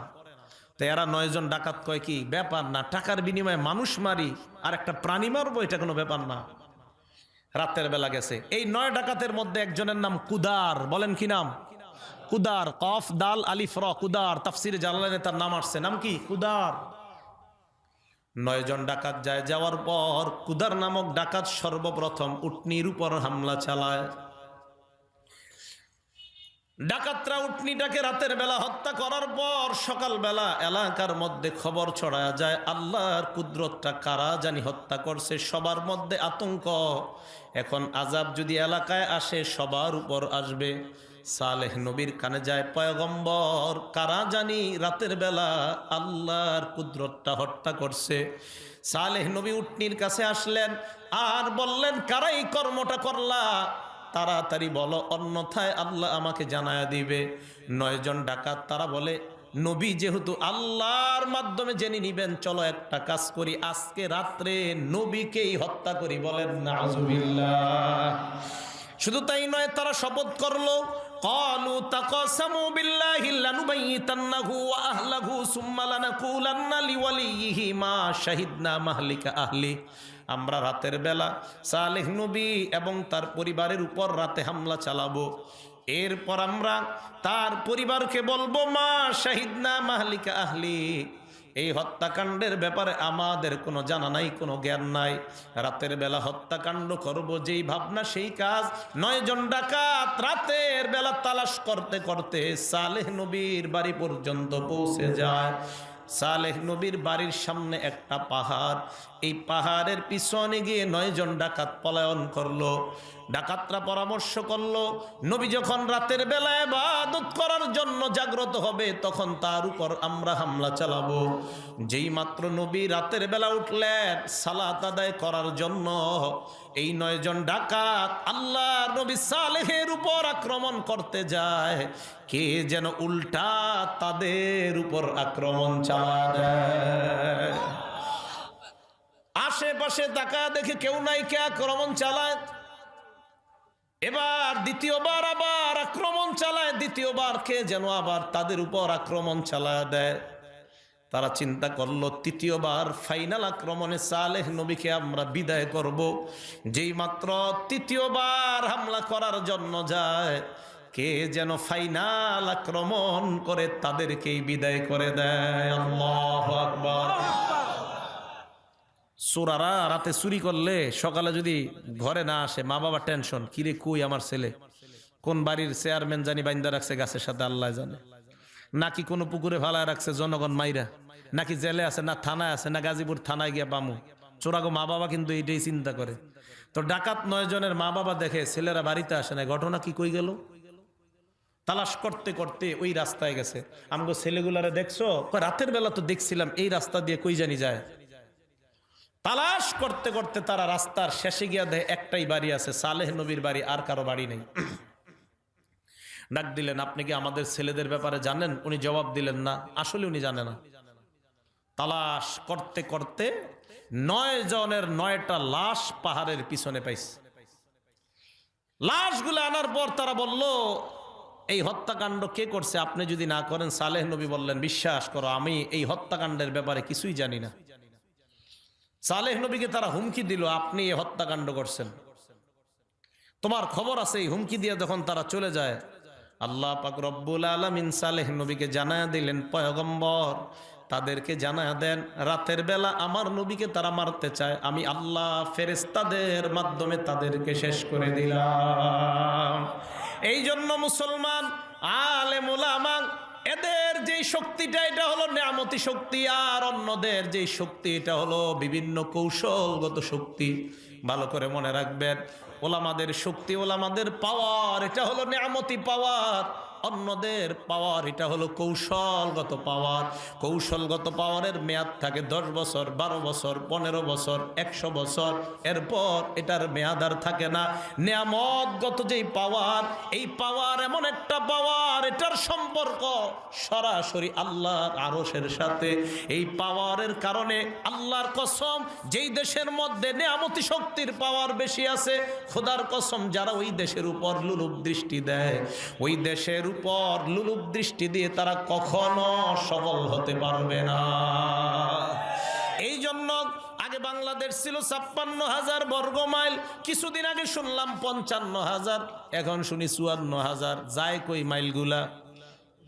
তো এরা 9 জন ডাকাত কয় কি ব্যাপার না, টাকার বিনিময়ে মানুষ মারি আর একটা প্রাণী মারবো, এটা কোনো ব্যাপার না। রাতের বেলা গেছে, এই 9 ডাকাতের মধ্যে একজনের নাম কুদার। বলেন কি নাম? কুদার, কফ দাল আলিফ র, কুদার। তাফসিরে জালালাইনে তার নাম আসছে, নাম কি? কুদার। 9 জন ডাকাত যায়, যাওয়ার পর কুদার নামক ডাকাত সর্বপ্রথম উটনির উপর হামলা চালায়। ডাকাতরা উটনিটাকে রাতের বেলা হত্যা করার পর সকালবেলা এলাকার মধ্যে খবর ছড়ায় যায়, আল্লাহর কুদরতটা কারা জানি হত্যা করছে। সবার মধ্যে আতঙ্ক, এখন আযাব যদি এলাকায় আসে সবার উপর আসবে। সালেহ নবীর কানে যায়, পয়গম্বর, কারা জানি রাতের বেলা আল্লাহর কুদরতটা হত্যা করছে। সালেহ নবী উটনির কাছে আসলেন আর বললেন, কারা এই কর্মটা করলা? তাড়াতাড়ি বলো, অন্যথায় আল্লাহ আমাকে জানায়া দিবে। 9 জন ডাকাত তারা বলে, নবী যেহেতু আল্লাহর মাধ্যমে জেনে নিবেন, চলো একটা কাজ করি, আজকে রাত্রে নবীকেই হত্যা করি। বলেন নাউজুবিল্লাহ। শুধু তাই নয়, তারা শপথ করলো, ক্বালু তাকাসামু বিল্লাহি লানুবাইয়িতান্নাহু ওয়া আহলাহু সুম্মা লানাকুলান্না লিওয়ালিয়িহি মা শাহিদনা মাহলিকা আহলি। আমরা রাতের বেলা সালেহ নবী এবং তার পরিবারের উপর রাতে হামলা চালাবো, এরপর আমরা তার পরিবারকে বলবো, মা শাহিদনা মাহলিকা আহলি, এই হত্যাকাণ্ডের ব্যাপারে আমাদের কোনো জানা নাই, কোনো জ্ঞান নাই। রাতের বেলা হত্যাকাণ্ড করব, যেই ভাবনা সেই কাজ। 9 জন ডাকাত রাতের বেলা তালাশ করতে করতে সালেহ নবীর বাড়ি পর্যন্ত পৌঁছে যায়। সালেহ নবীর বাড়ির সামনে একটা পাহাড়, এই পাহাড়ের পিছনে গিয়ে 9 জন ডাকাত পলায়ন করলো। ডাকাতরা পরামর্শ করলো, নবী যখন রাতের বেলা ইবাদত করার জন্য জাগ্রত হবে, তখন তার উপর আমরা হামলা চালাবো। যেই মাত্র নবী রাতের বেলা উঠলেন সালাত আদায় করার জন্য, এই 9 জন ডাকাত আল্লাহর নবী সালেহের উপর আক্রমণ করতে যায়, কে যেন উল্টা তাদের উপর আক্রমণ চালা দেয়। আশেপাশে তাকা দেখে কেউ নাই, কে আক্রমণ চালায়? এবার দ্বিতীয়বার আবার আক্রমণ চালায়, দ্বিতীয়বার কে যেন আবার তাদের উপর আক্রমণ চালায় দেয়। তারা চিন্তা করলো, তৃতীয়বার ফাইনাল আক্রমণে সালেহ নবীকে আমরা বিদায় করব। যেই মাত্র তৃতীয়বার হামলা করার জন্য যায়, কে যেন ফাইনাল আক্রমণ করে তাদেরকেই বিদায় করে দেয়। আল্লাহু আকবার। চোরারা রাতে চুরি করলে সকালে যদি ঘরে না আসে, মা বাবা টেনশন, কিরে কই আমার ছেলে, কোন বাড়ির চেয়ারম্যান জানি বাইন্দা রাখছে গাছের সাথে, আল্লাহ জানে, নাকি কোনো পুকুরে ফালায় রাখছে জনগণ মাইরা, নাকি জেলে আছে, না থানায় আছে, না গাজীপুর থানায় গিয়া পামু। চোরাগো মা বাবা কিন্তু এইটাই চিন্তা করে। তো ডাকাত 9 জনের মা বাবা দেখে ছেলেরা বাড়িতে আসে না, ঘটনা কি কই গেল? তালাশ করতে করতে ওই রাস্তায় গেছে। আমগো ছেলেগুলারে দেখছো? রাতের বেলা তো দেখছিলাম এই রাস্তা দিয়ে, কই জানি যায়। তালাশ করতে করতে তারা রাস্তার শেষে গিয়া দেখে একটাই বাড়ি আছে, সালেহ নবীর বাড়ি, আর কারো বাড়ি নেই। ডাক দিলেন, আপনি কি আমাদের ছেলেদের ব্যাপারে জানেন? উনি জবাব দিলেন না, আসলে উনি জানে না। তালাশ করতে করতে 9 জনের 9টা লাশ পাহাড়ের পিছনে পাইছে। লাশগুলো আনার পর তারা বলল, এই হত্যাকাণ্ড কে করছে? আপনি যদি না করেন। সালেহ নবী বললেন, বিশ্বাস করো আমি এই হত্যাকাণ্ডের ব্যাপারে কিছুই জানি না। সালেহ নবীকে তারা হুমকি দিল, আপনি এই হত্যাকাণ্ড করছেন, তোমার খবর আছে। এই হুমকি দিয়ে যখন তারা চলে যায়, আল্লাহ পাক রব্বুল আলামিন সালেহ নবীকে জানায়া দিলেন, পয়গম্বর তাদেরকে জানায়া দেন, রাতের বেলা আমার নবীকে তারা মারতে চায়, আমি আল্লাহ ফেরেশতাদের মাধ্যমে তাদেরকে শেষ করে দিলাম। এই জন্য মুসলমান আলেম উলামা, এদের যে শক্তিটা এটা হলো নেয়ামতি শক্তি, আর অন্যদের যে শক্তি এটা হলো বিভিন্ন কৌশলগত শক্তি। ভালো করে মনে রাখবেন, ওলামাদের শক্তি, ওলামাদের পাওয়ার এটা হলো নেয়ামতি পাওয়ার। অন্যদের পাওয়ার এটা হলো কৌশলগত পাওয়ার। কৌশলগত পাওয়ারের মেয়াদ থাকে 10 বছর, 12 বছর, 15 বছর, 100 বছর, এরপর এটার মেয়াদ আর থাকে না। নেয়ামতগত যেই পাওয়ার, এই পাওয়ার এমন একটা পাওয়ার, এটার সম্পর্ক সরাসরি আল্লাহর আরশের সাথে। এই পাওয়ারের কারণে আল্লাহর কসম, যেই দেশের মধ্যে নেয়ামতি শক্তির পাওয়ার বেশি আছে, খোদার কসম যারা ওই দেশের উপর লুলুপ দৃষ্টি দেয়, ওই দেশের উপর লুলুপ দৃষ্টি দিয়ে তারা কখনো সফল হতে পারবে না। এই জন্য আগে বাংলাদেশ ছিল 56,000 বর্গ মাইল, কিছুদিন আগে শুনলাম 55,000, এখন শুনি 54,000। যায় কই মাইলগুলা?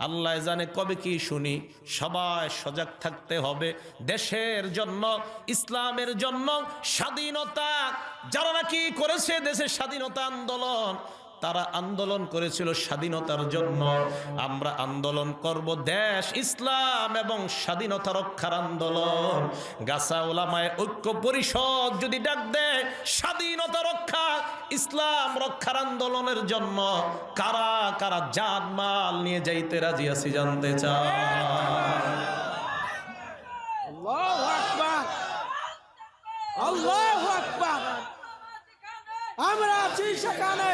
আল্লাহ জানে কবে কি শুনি। সবাই সজাগ থাকতে হবে দেশের জন্য, ইসলামের জন্য। স্বাধীনতা যারা নাকি করেছে, দেশের স্বাধীনতা আন্দোলন, তারা আন্দোলন করেছিল স্বাধীনতার জন্য। আমরা আন্দোলন করব দেশ, ইসলাম এবং স্বাধীনতা রক্ষার আন্দোলন। গাছা ওলামায়ে ঐক্য পরিষদ যদি ডাক দেয় স্বাধীনতা রক্ষা, ইসলাম রক্ষার আন্দোলনের জন্য, কারা কারা জান মাল নিয়ে যাইতে রাজি আছি জানতে চাই। আল্লাহু আকবার, আল্লাহু আকবার। আমরা আছি সেখানে,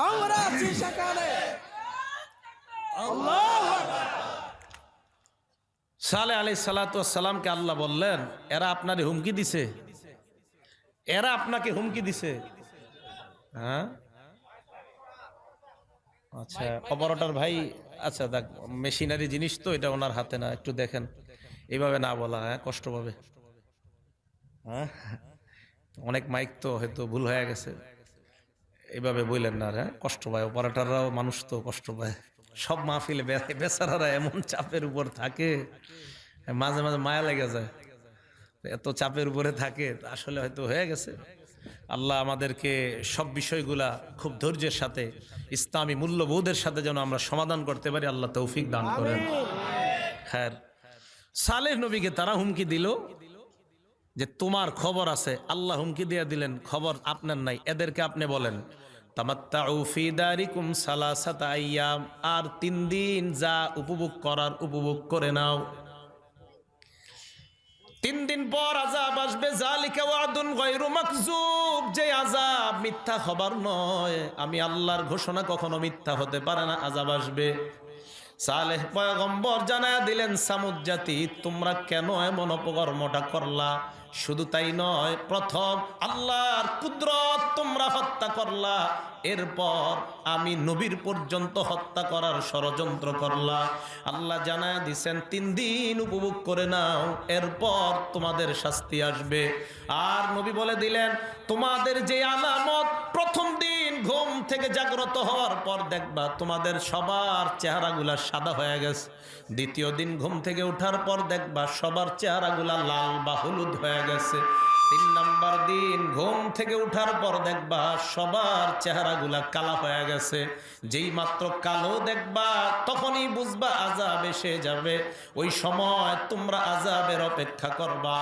আমরা আছি সেখানে। আল্লাহু আকবার। সালেহ আলাইহিস সালাতু ওয়াস সালামকে আল্লাহ বললেন, এরা আপনারে হুমকি দিছে, এরা আপনাকে হুমকি দিছে। হ্যাঁ, আচ্ছা অপারেটর ভাই, আচ্ছা দেখ, মেশিনারি জিনিস তো এটা ওনার হাতে না, একটু দেখেন। এইভাবে না বলা, হ্যাঁ কষ্ট পাবে। হ্যাঁ, অনেক মাইক তো হয়তো ভুল হয়ে গেছে, এইভাবে বললেন না। হ্যাঁ, কষ্ট পায়, অপারেটররাও মানুষ তো কষ্ট পায়। সব মাহফিলে বেচারারা এমন চাপের উপর থাকে, মাঝে মাঝে মায়া লেগে যায়, এত চাপের উপরে থাকে। আসলে হয়তো হয়ে গেছে। আল্লাহ আমাদেরকে সব বিষয়গুলা খুব ধৈর্যের সাথে, ইসলামী মূল্যবোধের সাথে যেন আমরা সমাধান করতে পারি, আল্লাহ তৌফিক দান করেন। হ্যাঁ, সালেহ নবীকে তারা হুমকি দিল যে তোমার খবর আছে। আল্লাহ হুমকি দিয়ে দিলেন, খবর আপনার নাই, এদেরকে আপনি বলেন তামাত্তাউ ফি দারিকুম সালাসাতা আইয়াম, আর 3 দিন যা উপভোগ করার উপভোগ করে নাও। 3 দিন পর আযাব আসবে, যালিকা ওয়াদুন গায়রু মাকযুব, যে আযাব মিথ্যা খবর নয়। আমি আল্লাহর ঘোষণা কখনো মিথ্যা হতে পারে না, আযাব আসবে। সালেহ পয়গম্বর জানায়া দিলেন, সামুদ জাতি তোমরা কেন এমন অপকর্মটা করলা? শুধু তাই নয়, প্রথম আল্লাহর কুদরত তোমরা হত্যা করলা, এরপর আমি নবীর পর্যন্ত হত্যা করার ষড়যন্ত্র করলা। আল্লাহ জানায়া দিছেন 3 দিন উপভোগ করে নাও, এরপর তোমাদের শাস্তি আসবে। আর নবী বলে দিলেন, তোমাদের যে আলামত, প্রথম দিন ঘুম থেকে জাগ্রত হওয়ার পর দেখবা তোমাদের সবার চেহারাগুলা সাদা হয়ে গেছে। দ্বিতীয় দিন ঘুম থেকে ওঠার পর দেখবা সবার চেহারাগুলা লাল বা হলুদ হয়ে গেছে। 3 নম্বর দিন ঘুম থেকে উঠার পর দেখবা সবার চেহারাগুলা কালা হয়ে গেছে। যেই মাত্র কালো দেখবা তখনই বুঝবা আযাব এসে যাবে, ওই সময় তোমরা আযাবের অপেক্ষা করবা।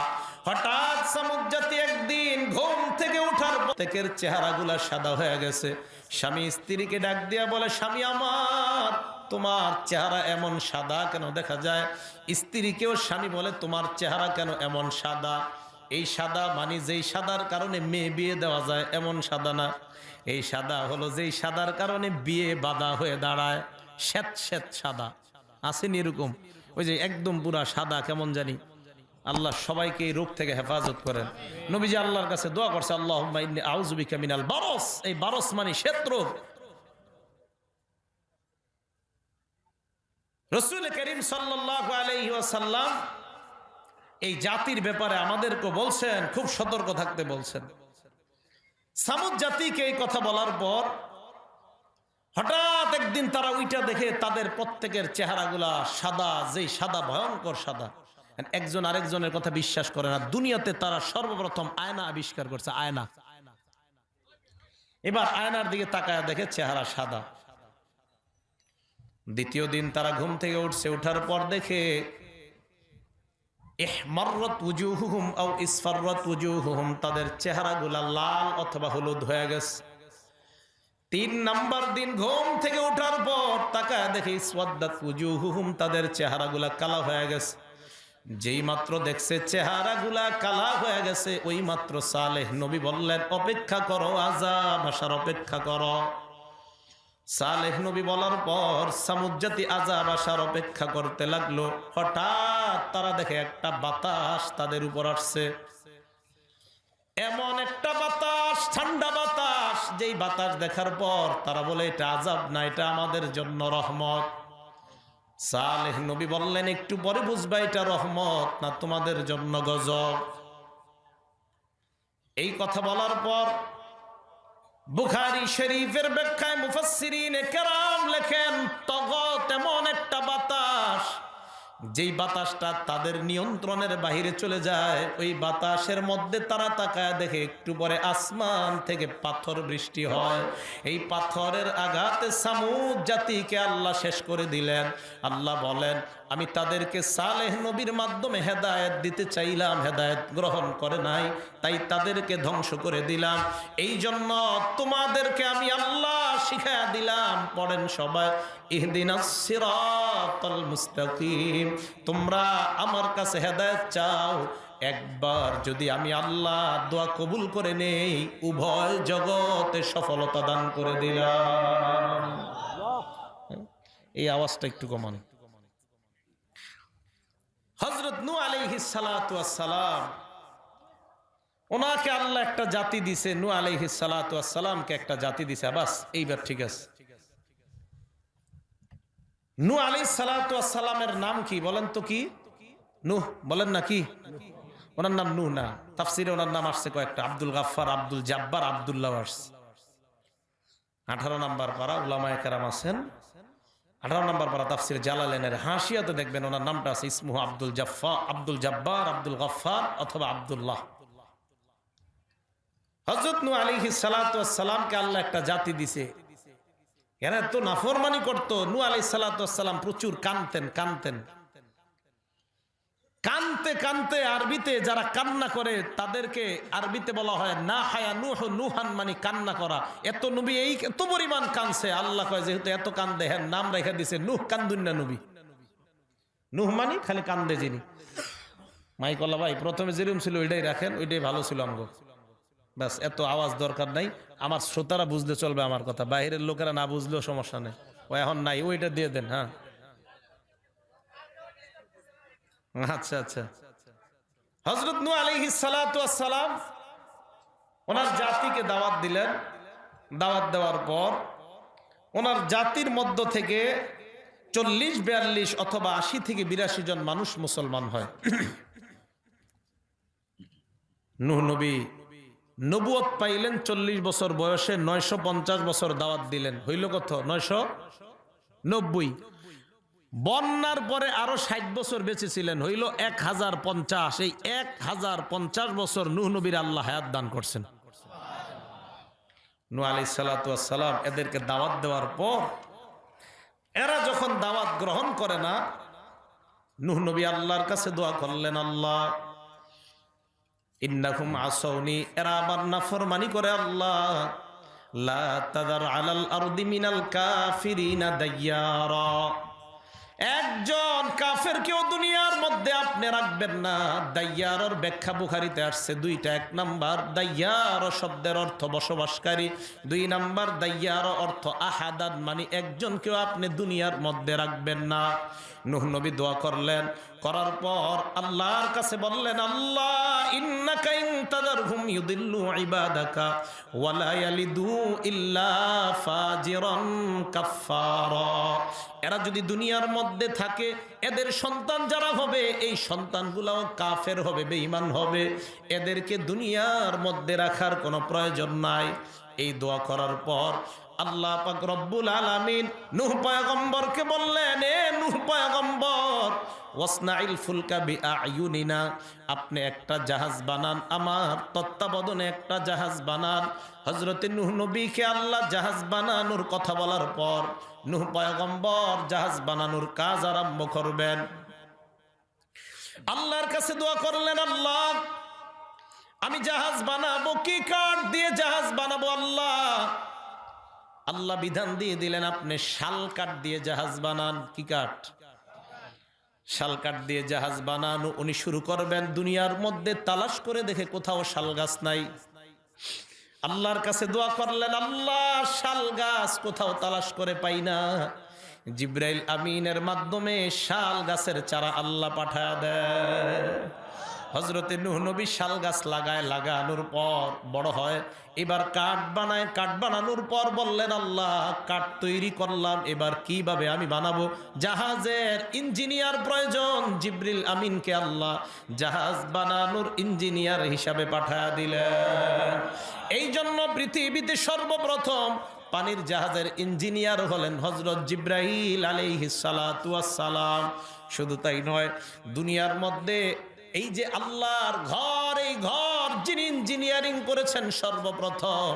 হঠাৎ সামুদ জাতি একদিন ঘুম থেকে উঠার প্রত্যেকের চেহারাগুলা সাদা হয়ে গেছে। স্বামী স্ত্রীকে ডাক দিয়া বলে, স্বামী আমার, তোমার চেহারা এমন সাদা কেন দেখা যায়? স্ত্রীকেও স্বামী বলে, তোমার চেহারা কেন এমন সাদা? এই সাদা মানে যেই সাদার কারণে মেয়ে বিয়ে দেওয়া যায় এমন সাদা না। এই সাদা হলো যেই সাদার কারণে বিয়ে বাধা হয়ে দাঁড়ায়, শ্বেত শ্বেত সাদা। আসেনি এরকম? ওই যে একদম পুরা সাদা কেমন জানি। আল্লাহ সবাইকে এই রোগ থেকে হেফাজত করেন। নবীজি আল্লাহর কাছে দোয়া করছে, আল্লাহুম্মা ইন্নী আউযু বিকা মিনাল বারস। এই বারস মানে শ্বেত রোগ। রাসূল করিম সাল্লাল্লাহু আলাইহি ওয়াসাল্লাম এই জাতির ব্যাপারে আমাদেরকে বলছেন, খুব সতর্ক থাকতে বলছেন। সামুদ জাতিকে এই কথা বলার পর হঠাৎ একদিন তারা উইটা দেখে তাদের প্রত্যেকের চেহারাগুলা সাদা, যেই সাদা ভয়ঙ্কর সাদা, একজন আরেকজনের কথা বিশ্বাস করে না। দুনিয়াতে তারা সর্বপ্রথম আয়না আবিষ্কার করছে, আয়না। এবার আয়নার দিকে তাকায় দেখে চেহারা সাদা। দ্বিতীয় দিন তারা ঘুম থেকে উঠছে, উঠার পর দেখে ইহমাররাত উজুহুহুম আও ইসফাররাত উজুহুহুম, তাদের চেহারাগুলা লাল অথবা হলুদ হয়ে গেছে। 3 নাম্বার দিন ঘুম থেকে ওঠার পর তাকায় দেখে ইসওয়াদ্দাত উজুহুহুম, তাদের চেহারাগুলা কালো হয়ে গেছে। যেই মাত্র দেখছে চেহারাগুলা কালা হয়ে গেছে, ওই মাত্র সালেহ নবী বললেন, অপেক্ষা করো, আযাব আসার অপেক্ষা করো। সালেহ নবী বলার পর সামুদ জাতি আযাব আসার অপেক্ষা করতে লাগলো। হঠাৎ তারা দেখে একটা বাতাস তাদের উপর আসছে। এমন একটা বাতাস, ঠান্ডা বাতাস, যেই বাতাস দেখার পর তারা বলে এটা আযাব না, এটা আমাদের জন্য রহমত। সালেহ নবী বললেন, একটু পরে বুঝবা এটা রহমত না তোমাদের জন্য গজব। এই কথা বলার পর বুখারী শরীফের ব্যাখ্যায় মুফাসসিরিনে কেরাম লেখেন, তগত এমন একটা বাতাস, যেই বাতাসটা তাদের নিয়ন্ত্রণের বাহিরে চলে যায়। ওই বাতাসের মধ্যে তারা তাকায় দেখে একটু পরে আসমান থেকে পাথর বৃষ্টি হয়। এই পাথরের আঘাতে সামুদ জাতিকে আল্লাহ শেষ করে দিলেন। আল্লাহ বলেন, আমি তাদেরকে সালেহ নবীর মাধ্যমে হেদায়েত দিতে চাইলাম, হেদায়েত গ্রহণ করে নাই, তাই তাদেরকে ধ্বংস করে দিলাম। এই জন্য তোমাদেরকে আমি আল্লাহ শিখায়া দিলাম। পড়েন সবাই, ইহদিনাস সিরাতাল মুস্তাকিম। তোমরা আমার কাছে হেদায়েত চাও, একবার যদি আমি আল্লাহ দোয়া কবুল করে নেই, উভয় জগতে সফলতা দান করে দিলাম। এই আওয়াজটা একটু কমান। হযরত নূহ আলাইহিস সালাতু ওয়াস সালাম, ওনাকে আল্লাহ একটা জাতি দিছে। নূহ আলাইহিস সালাতু ওয়াস সালামকে একটা জাতি দিছে। বাস এইবার ঠিক আছে। নূহ আলাইহিস সালাতু ওয়াস সালামের নাম কি বলেন তো? কি নূহ বলেন না? কি ওনার নাম নূহ না, তাফসিরে ওনার নাম আসছে কয়েকটা, আব্দুল গাফফার, আব্দুল জাব্বার, আব্দুল্লাহ আসছে। 18 নম্বর পারা উলামায়ে কেরাম আছেন, 18 নম্বর পারা তাফসির জালালাইনের হাসিয়াতে দেখবেন ওনার নামটা আছে ইসমুহু আব্দুল জাফফার, আব্দুল জাব্বার, আব্দুল গাফফার অথবা আব্দুল্লাহ। হযরত নূহ আলাইহিস সালাতু ওয়াস সালামকে আল্লাহ একটা জাতি দিছে। এরা তো নাফরমানি করতো। নূহ আলাইহিস সালাতু ওয়াস সালাম প্রচুর কাঁদতেন। কানতে কানতে আরবিতে যারা কান্না করে তাদেরকে আরবিতে বলা হয় না হায়া নূহ, নুহান মানে কান্না করা। এত নবী এই এত পরিমাণ কানছে, আল্লাহ কয় যেহেতু এত কান্দে, হ্যাঁ নাম রেখে দিছে নূহ কান্দুন্না নবী। নূহ মানে খালি কান্দে যিনি। মাইকলা ভাই প্রথমে যেরকম ছিল ওইটাই রাখেন, ওইটাই ভালো ছিল আমগো। ব্যাস, এত আওয়াজ দরকার নাই। আমার শ্রোতারা বুঝলে চলবে আমার কথা, বাইরের লোকেরা না বুঝলেও সমস্যা নেই। ও এখন নাই, ওইটা দিয়ে দেন। হ্যাঁ আচ্ছা আচ্ছা। হযরত নূহ আলাইহিস সালাতু ওয়াস সালাম ওনার জাতিকে দাওয়াত দিলেন। দাওয়াত দেওয়ার পর ওনার জাতির মধ্য থেকে 40-42 অথবা 80 থেকে 82 জন মানুষ মুসলমান হয়। নূহ নবী নবুয়ত পাইলেন 40 বছর বয়সে, 950 বছর দাওয়াত দিলেন। হইল কত? 990। বন্যার পরে আরো 60 বছর বেঁচে ছিলেন, হইল 1050। এই 1050 বছর নূহ নবীর আল্লাহ হায়াত দান করছেন। নূহ আলাইহিস সালাতু ওয়াস সালাম এদেরকে দাওয়াত দেওয়ার পর এরা যখন দাওয়াত গ্রহণ করে না, নূহ নবী আল্লাহর কাছে দোয়া করলেন, আল্লাহ ইন্নাকুম আসাউনি, এরা আমার নাফরমানি করে, আল্লাহ লা তাদার আলাল আরদি মিনাল কাফিরিনা দাইয়ারা, একজন কাফেরকেও দুনিয়ার মধ্যে আপনি রাখবেন না। দাইয়ারর ব্যাখ্যা বুখারীতে আসছে দুইটা। এক নাম্বার, দাইয়ার শব্দের অর্থ বসবাসকারী। দুই নাম্বার, দাইয়ার অর্থ আহাদান, মানে একজনকেও আপনি দুনিয়ার মধ্যে রাখবেন না। নূহ নবী দোয়া করলেন, করার পর আল্লাহর কাছে বললেন, আল্লাহ ইন্নাকা ইন তাদারহুম ইউদিল্লু ইবাদাকা ওয়ালা ইয়ালিদু ইল্লা ফাজিরান কাফফারা। এরা যদি দুনিয়ার মধ্যে থাকে, এদের সন্তান যারা হবে, এই সন্তানগুলোও কাফের হবে, বেঈমান হবে। এদেরকে দুনিয়ার মধ্যে রাখার কোনো প্রয়োজন নাই। এই দোয়া করার পর আল্লাহ পাক রব্বুল আলামিন নূহ পয়গম্বরকে বললেন, এ নূহ পয়গম্বর, ওয়াসনাইল ফুলকা বিআয়ুনিনা, আপনি একটা জাহাজ বানান, আমার তত্ত্বাবধানে একটা জাহাজ বানান। হযরতে নূহ নবীকে আল্লাহ জাহাজ বানানোর কথা বলার পর নূহ পয়গম্বর জাহাজ বানানোর কাজ আরম্ভ করবেন। আল্লাহর কাছে দোয়া করলেন, আল্লাহ আমি জাহাজ বানাবো, কি কাঠ দিয়ে জাহাজ বানাবো? আল্লাহ বিধান দিয়ে দিলেন, আপনি শাল কাঠ দিয়ে জাহাজ বানান। কি কাঠ? শাল কাঠ দিয়ে জাহাজ বানানো উনি শুরু করবেন। দুনিয়ার মধ্যে তালাশ করে দেখে কোথাও শাল গাছ নাই। আল্লাহর কাছে দোয়া করলেন, আল্লাহ শাল গাছ কোথাও তালাশ করে পাই না। জিব্রাইল আমিনের মাধ্যমে শাল গাছের চারা আল্লাহ পাঠায় দেয়। হযরতে নূহ নবী শাল গাছ লাগানোর পর বড় হয়, এবার কাঠ বানায়। কাঠ বানানোর পর বললেন, আল্লাহ কাঠ তৈরি করলাম, এবার কিভাবে আমি বানাবো? জাহাজের ইঞ্জিনিয়ার প্রয়োজন। জিব্রিল আমিনকে আল্লাহ জাহাজ বানানোর ইঞ্জিনিয়ার হিসাবে পাঠায় দিলেন। এই জন্য পৃথিবীতে সর্বপ্রথম পানির জাহাজের ইঞ্জিনিয়ার হলেন হযরত জিব্রাইল আলাইহিস সালাতু ওয়াস সালাম। শুধু তাই নয়, দুনিয়ার মধ্যে এই যে আল্লাহর ঘর, এই ঘর যিনি ইঞ্জিনিয়ারিং করেছেন সর্বপ্রথম,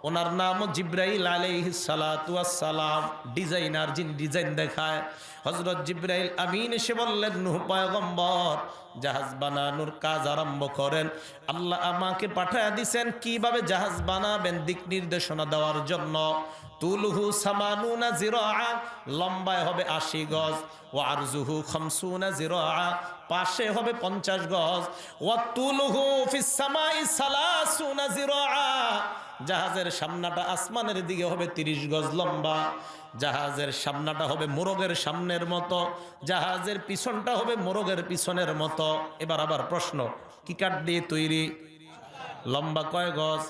ওনার নাম জিব্রাইল আলাইহিস সালাতু ওয়াস সালাম। ডিজাইনার, যিনি ডিজাইন দেখায়। হযরত জিব্রাইল আমিন এসে বললেন, নূহ পয়গম্বর জাহাজ বানানোর কাজ আরম্ভ করেন। আল্লাহ আমাকে পাঠায় দিয়েছেন কিভাবে জাহাজ বানাবেন দিক নির্দেশনা দেওয়ার জন্য। তুলহু সামানুনা জিরাআ, লম্বায় হবে 80 গজ। ওয়া আরজুহু 50 জিরাআ, পাশে হবে 50 গজ। ওয়া তুলহু ফিস সামাই 30 জিরাআ, জাহাজের সামনাটা আসমানের দিকে হবে 30 গজ লম্বা। জাহাজের সামনাটা হবে মোরগের সামনের মতো, জাহাজের পিছনটা হবে মোরগের পিছনের মতো। এবার আবার প্রশ্ন, কি কাঠ দিয়ে তৈরি? লম্বা কয় গজ?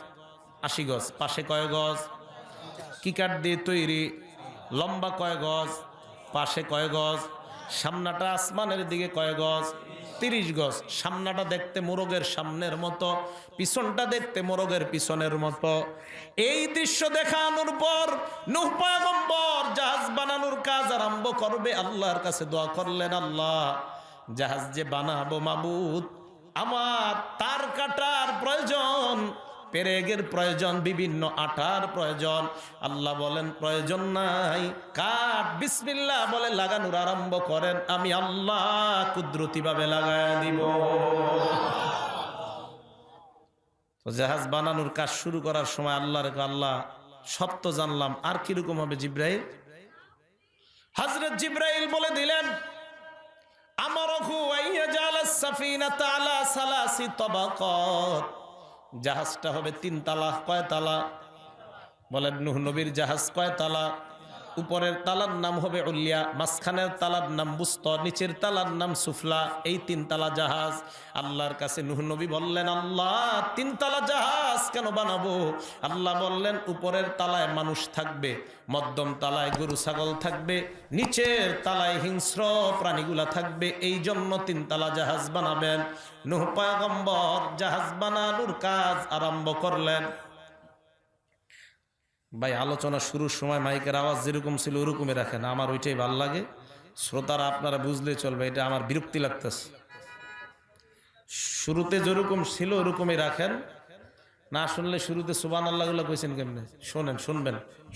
80 গজ। পাশে কয় গজ? কি কাঠ দিয়ে তৈরি? লম্বা কয় গজ? পাশে কয় গজ? সামনাটা আসমানের দিকে কয় গজ? 30 গজ। সামনাটা দেখতে মোরগের সামনের মতো, পিছনটা দেখতে মোরগের পিছনের মতো। এই দৃশ্য দেখানোর পর নূহ পয়গম্বর জাহাজ বানানোর কাজ আরম্ভ করবে। আল্লাহর কাছে দোয়া করলেন, আল্লাহ জাহাজ যে বানাবো মাবুদ, আমার তার কাটার প্রয়োজন, পেরেগের প্রয়োজন, বিভিন্ন আটার প্রয়োজন। আল্লাহ বলেন প্রয়োজন নাই, কাঠ বিসমিল্লাহ বলে লাগানোর আরম্ভ করেন, আমি আল্লাহ কুদরতি ভাবে লাগায় দিব। তো জাহাজ বানানোর কাজ শুরু করার সময় আল্লাহ সব তো জানলাম, আর কিরকম হবে জিব্রাইল? হযরত জিব্রাইল বলে দিলেন, আমারহু আইয়াজালাস সাফিনাতা আলা সালাসি তাবাকাত, জাহাজটা হবে 3 তালা। কয় তালা? বলেন নূহ নবীর জাহাজ কয় তালা? উপরের তালার নাম হবে উলিয়া, মাঝখানের তালার নাম বুস্ত, নিচের তালার নাম সুফলা। এই 3 তালা জাহাজ। আল্লাহর কাছে নূহ নবী বললেন, আল্লাহ 3 তালা জাহাজ কেন বানাবো? আল্লাহ বললেন, উপরের তালায় মানুষ থাকবে, মধ্যম তালায় গরু ছাগল থাকবে, নিচের তালায় হিংস্র প্রাণীগুলা থাকবে, এই জন্য 3 তালা জাহাজ বানাবেন। নূহ পয়গম্বর জাহাজ বানানোর কাজ আরম্ভ করলেন। ভাই, আলোচনা শুরুর সময় মাইকের আওয়াজ যেরকম ছিল ওরকমই রাখেন, আমার ওইটাই ভাল লাগে। শ্রোতারা আপনারা বুঝলে চলবে, এটা আমার বিরক্তি লাগতেছে। শুরুতে যেরকম ছিল ওরকমই রাখেন, না শুনলে শুরুতে সুবহানাল্লাহ গুলো কইছেন কেমনে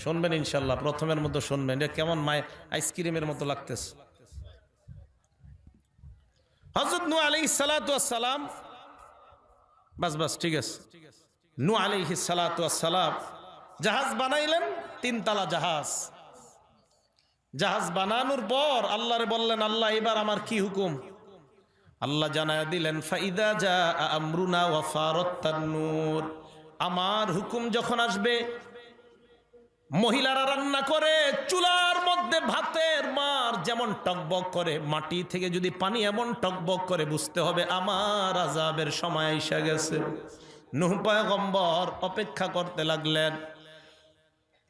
শুনবেন ইনশাল্লাহ। প্রথমের মতো শুনবেন, এটা কেমন আইসক্রিমের মতো লাগতেছে। হযরত নূহ আলাইহিস সালাতু ওয়াস সালাম, বাস ঠিক আছে, নূহ আলাইহিস সালাতু ওয়াস সালাম জাহাজ বানাইলেন, 3 তালা জাহাজ। জাহাজ বানানোর পর আল্লাহরে বললেন, আল্লাহ এবার আমার কি হুকুম? আল্লাহ জানায়া দিলেন, ফাইদা জা আমরুনা ওয়া ফারাত্তান নূর, আমার হুকুম যখন আসবে, মহিলারা রান্না করে চুলার মধ্যে ভাতের মার যেমন টকবক করে, মাটি থেকে যদি পানি এমন টকবক করে, বুঝতে হবে আমার আযাবের সময় এসে গেছে। নূহ পয়গম্বর অপেক্ষা করতে লাগলেন।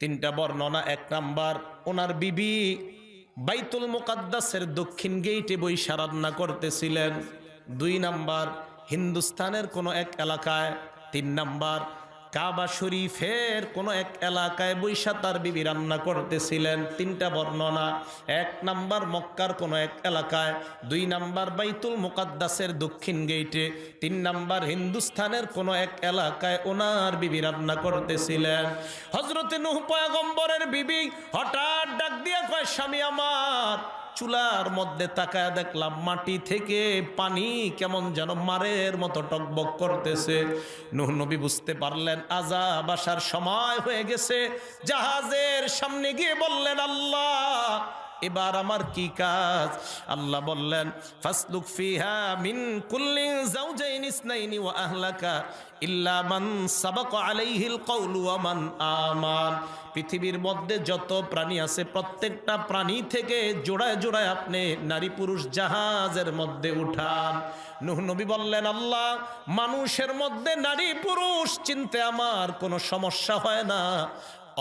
তিনটা বর্ণনা। এক নাম্বার, ওনার বিবি বাইতুল মুকাদ্দাসের দক্ষিণ গেইটে বইসা রান্না করতেছিলেন। 2 নাম্বার, হিন্দুস্তানের কোনো এক এলাকায়। 3 নাম্বার, কাবা শরীফের কোনো এক এলাকায় বৈশা তার বিবি রান্না করতেছিলেন। 3টা বর্ণনা। 1 নাম্বার মক্কার কোনো এক এলাকায়, 2 নাম্বার বাইতুল মুকাদ্দাসের দক্ষিণ গেইটে, 3 নাম্বার হিন্দুস্তানের কোনো এক এলাকায় ওনার বিবি রান্না করতেছিলেন। হযরতে নূহ পয়গম্বরের বিবি হঠাৎ ডাক দিয়ে কয়, স্বামী আমার, চুলার মধ্যে তাকায় দেখলাম মাটি থেকে পানি কেমন যেন মারের মতো টকবক করতেছে। নূহ নবী বুঝতে পারলেন আযাব আসার সময় হয়ে গেছে। জাহাজের সামনে গিয়ে বললেন, আল্লাহ এবার আমার কি কাজ? আল্লাহ বললেন, ফাসলুক ফিহা মিন কুল্লিন যাওজাইন ইসনাইনি ওয়া আহলাকা ইল্লা মান সাবাকা আলাইহিল কওলু ওয়া মান আমান। পৃথিবীর মধ্যে যত প্রাণী আছে প্রত্যেকটা প্রাণী থেকে জোড়ায় জোড়ায় আপনি নারী পুরুষ জাহাজের মধ্যে উঠান। নূহ নবী বললেন, আল্লাহ মানুষের মধ্যে নারী পুরুষ চিনতে আমার কোনো সমস্যা হয় না,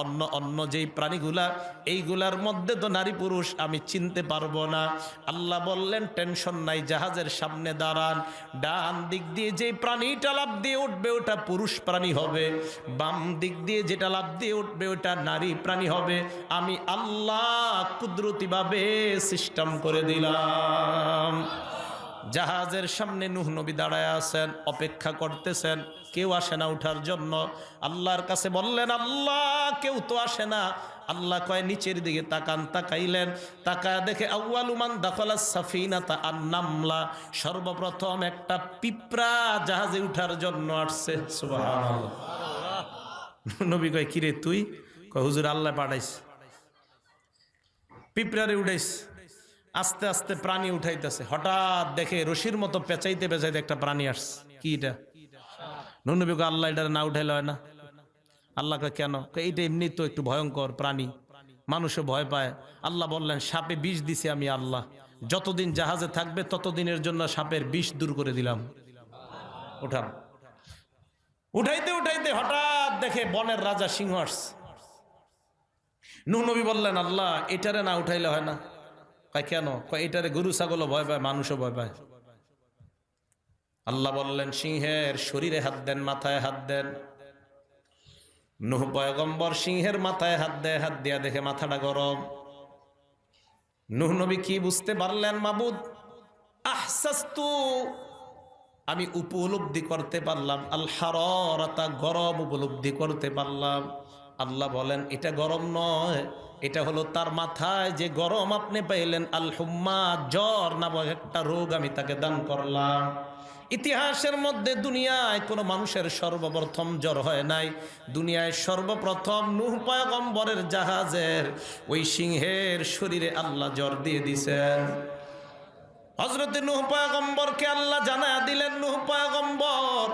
অন্য অন্য যেই প্রাণীগুলা এইগুলার মধ্যে তো নারী পুরুষ আমি চিনতে পারবো না। আল্লাহ বললেন, টেনশন নাই, জাহাজের সামনে দাঁড়ান। ডান দিক দিয়ে যে প্রাণীটা লাফ দিয়ে উঠবে ওটা পুরুষ প্রাণী হবে, বাম দিক দিয়ে যেটা লাফ দিয়ে উঠবে ওটা নারী প্রাণী হবে। আমি আল্লাহ কুদরতিভাবে সিস্টেম করে দিলাম। জাহাজের সামনে নূহ নবী দাঁড়ায় আছেন, অপেক্ষা করতেছেন, কেউ আসে না উঠার জন্য। আল্লাহর কাছে বললেন, আল্লাহ কেউ তো আসে না। আল্লাহ কয় নিচের দিকে তাকান। তাকাইলেন, তাকায় দেখে আউয়ালু মান দাখালাস সাফিনাতা আন-নামলা, সর্বপ্রথম একটা পিঁপড়া জাহাজে উঠার জন্য আসছে। সুবহানাল্লাহ। নবী কয়, কিরে তুই? কয়, হুজুর আল্লাহ পাঠাইছে, পিঁপড়ারে উঠাইছে। আস্তে আস্তে প্রাণী উঠাইতেছে, হঠাৎ দেখে রশির মতো পেঁচাইতে পেঁচাইতে একটা প্রাণী আসছে। কি এটা? নূহ নবী কয়, আল্লাহ এটা না উঠাইলে হয় না। আল্লাহ কয়, কেন? এইটা এমনি তো একটু ভয়ঙ্কর প্রাণী, মানুষও ভয় পায়। আল্লাহ বললেন, সাপে বিষ দিছে আমি আল্লাহ, যতদিন জাহাজে থাকবে ততদিনের জন্য সাপের বিষ দূর করে দিলাম। উঠান। উঠাইতে উঠাইতে হঠাৎ দেখে বনের রাজা সিংহ আসছে। নূহ নবী বললেন, আল্লাহ এটারে না উঠাইলে হয় না। কয়, কেন? কয়, এটারে গরু ছাগলও ভয় পায়, মানুষও ভয় পায়। আল্লাহ বললেন, সিংহের শরীরে হাত দেন, মাথায় হাত দেন। নূহ পয়গম্বর সিংহের মাথায় হাত দেয়, হাত দিয়া দেখে মাথাটা গরম। নূহ নবী কি বুঝতে পারলেন? মাবুদ, আহসাস্তু, আমি উপলব্ধি করতে পারলাম, আল হারারাতা, গরম উপলব্ধি করতে পারলাম। আল্লাহ বলেন, এটা গরম নয়, এটা হলো তার মাথায় যে গরম আপনি পাইলেন, আল হুম্মা, জ্বর নামক একটা রোগ আমি তাকে দান করলাম। ইতিহাসের মধ্যে দুনিয়ায় কোনো মানুষের সর্বপ্রথম জ্বর হয় নাই। দুনিয়ায় সর্বপ্রথম নূহ পয়গম্বরের জাহাজের ওই সিংহের শরীরে আল্লাহ জ্বর দিয়ে দিছেন। হযরতে নূহ পয়গম্বরকে আল্লাহ জানায়া দিলেন, নূহ পয়গম্বর,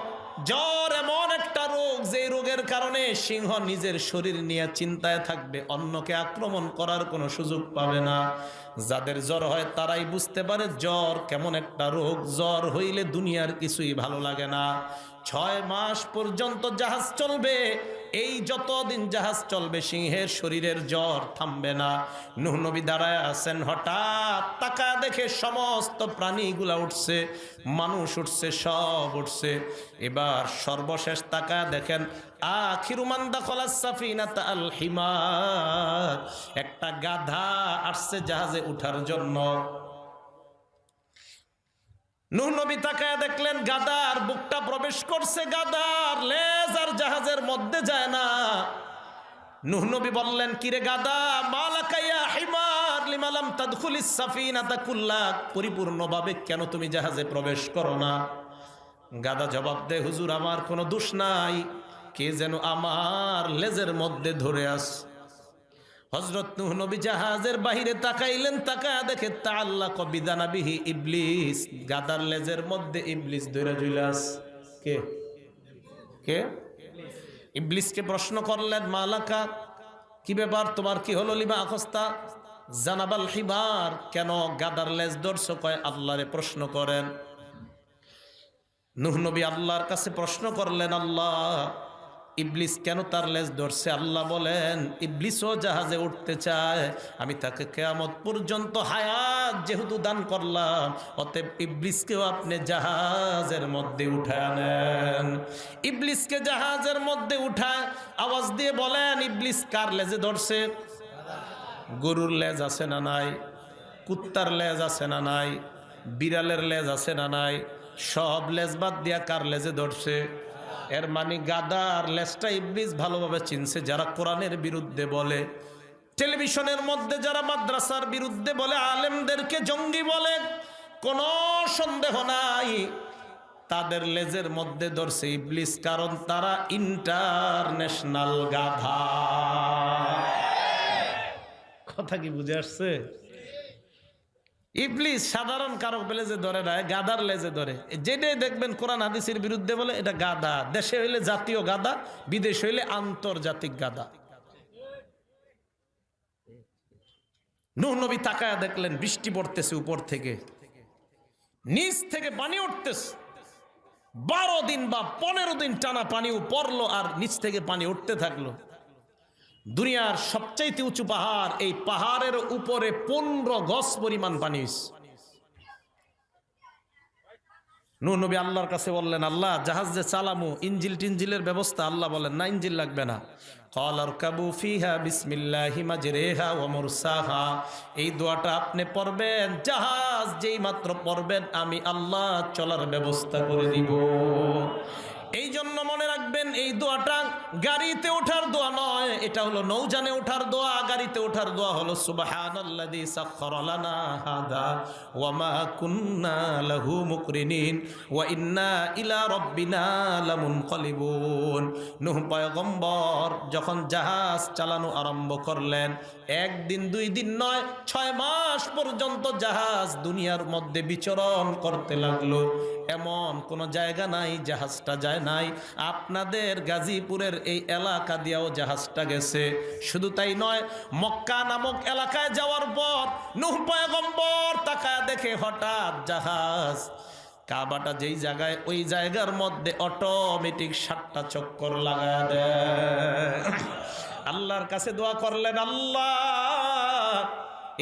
জ্বর এমন একটা রোগ যে রোগের কারণে সিংহ নিজের শরীর নিয়ে চিন্তায় থাকবে, অন্যকে আক্রমণ করার কোনো সুযোগ পাবে না। যাদের জ্বর হয় তারাই বুঝতে পারে জ্বর কেমন একটা রোগ। জ্বর হইলে দুনিয়ার কিছুই ভালো লাগে না। 6 মাস পর্যন্ত জাহাজ চলবে, এই যতদিন জাহাজ চলবে সিংহের শরীরের জ্বর থামবে না। নূহ নবী দাঁড়ায় আছেন, হঠাৎ তাকা দেখে সমস্ত প্রাণীগুলা উঠছে, মানুষ উঠছে, সব উঠছে। এবার সর্বশেষ তাকা দেখেন, আখিরু মান দাখালাস সাফিনাতা আল হিমার, একটা গাধা আসছে জাহাজে উঠার জন্য। নূহ নবী তাকায় দেখলেন গাধার বুকটা প্রবেশ করছে, গাধার লেজ আর জাহাজের মধ্যে যায় না। নূহ নবী বললেন, কিরে গাধা, মালাকা ইয়া হিমার লিমা লাম তাদখুলিস সাফিনাতা কুল্লাক, পরিপূর্ণভাবে কেন তুমি জাহাজে প্রবেশ করো না? গাধা জবাব দেয়, হুজুর আমার কোনো দোষ নাই, কে যেন আমার লেজের মধ্যে ধরে আস। হযরত নূহ নবী জাহাজের বাহিরে তাকাইলেন, তাকায়া দেখে তাআল্লাকা বিদানাবিহি ইবলিস, গাদার লেজের মধ্যে ইবলিস ধরে ঝুলাস। কে কে? ইবলিসকে প্রশ্ন করলেন, মালাকা, কি ব্যাপার, তোমার কি হলো? লিমা আখস্তা জানাবাল হিবার, কেন গাদার লেজ ধরছো? কয় আল্লাহরে প্রশ্ন করেন। নূহ নবী আল্লাহর কাছে প্রশ্ন করলেন, আল্লাহ, ইবলিস কেন তার লেজ ধরছে? আল্লাহ বলেন, ইবলিসও জাহাজে উঠতে চায়, আমি তাকে কিয়ামত পর্যন্ত হায়াত যেহেতু দান করলাম, অতএব ইবলিসকেও আপনি জাহাজের মধ্যে উঠায় নেন। ইবলিসকে জাহাজের মধ্যে উঠায় আওয়াজ দিয়ে বলেন, ইবলিস কার লেজে ধরছে? গরুর লেজ আছে না নাই? কুত্তার লেজ আছে না নাই? বিড়ালের লেজ আছে না নাই? সব লেজ বাদ দিয়া কার লেজে ধরছে? এর মানে গাদার লেজটা ইবলিস ভালোভাবে চিনছে। যারা কোরআনের বিরুদ্ধে বলে, টেলিভিশনের মধ্যে যারা মাদ্রাসার বিরুদ্ধে বলে, আলেমদেরকে জঙ্গি বলে, কোনো সন্দেহ নাই তাদের লেজের মধ্যে ধরছে ইবলিস, কারণ তারা ইন্টারন্যাশনাল গাধা। কথা কি বুঝে আসছে? ইবলিস সাধারণ কারো লেজে ধরে না, গাদার লেজে ধরে। যেটাই দেখবেন কোরআন হাদিসের বিরুদ্ধে বলে, এটা গাদা। দেশে হইলে জাতীয় গাদা, বিদেশ হইলে আন্তর্জাতিক গাদা। নূহ নবী তাকায়া দেখলেন বৃষ্টি পড়তেছে উপর থেকে, নিচ থেকে পানি উঠতেছে। 12 দিন বা 15 দিন টানা পানিও পড়লো আর নিচ থেকে পানি উঠতে থাকলো। দুনিয়ার সবচাইতে উঁচু পাহাড়, এই পাহাড়ের উপরে 15 গজ পরিমাণ পানি। নূহ নবী আল্লাহর কাছে বললেন, আল্লাহ, জাহাজ যে চালামু, ইঞ্জিল টিঞ্জিলের ব্যবস্থা? আল্লাহ বলেন, না, ইঞ্জিল লাগবে না। ক্বালা আরকাবু ফিহা বিসমিল্লাহি মাজরিহা ওয়া মুরসাহা, এই দোয়াটা আপনি পড়বেন, জাহাজ যেই মাত্র পড়বেন আমি আল্লাহ চলার ব্যবস্থা করে দিব। এই জন্য মনে রাখবেন, এই দোয়াটা গাড়িতে ওঠার দোয়া নয়, এটা হলো নৌযানে ওঠার দোয়া। গাড়িতে ওঠার দোয়া হলো সুবহানাল্লাযী সাখখারা লানা হাযা ওয়া মা কুন্না লাহু মুকরিনিন ওয়া ইন্না ইলা রাব্বিনা লামুনকালিবুন। নূহ পয়গম্বর যখন জাহাজ চালানো আরম্ভ করলেন, 1 দিন 2 দিন নয়, 6 মাস পর্যন্ত জাহাজ দুনিয়ার মধ্যে বিচরণ করতে লাগলো। এমন কোন জায়গা নাই জাহাজটা যায় নাই। আপনাদের গাজীপুরের এই এলাকা দিয়েও জাহাজটা গেছে। শুধু তাই নয়, মক্কা নামক এলাকায় যাওয়ার পর নূহ পয়গম্বর তাকায় দেখে হঠাৎ জাহাজ কাবাটা যেই জায়গায়, ওই জায়গার মধ্যে অটোমেটিক 7টা চক্কর লাগায় দেয়। আল্লাহর কাছে দোয়া করলেন, আল্লাহ,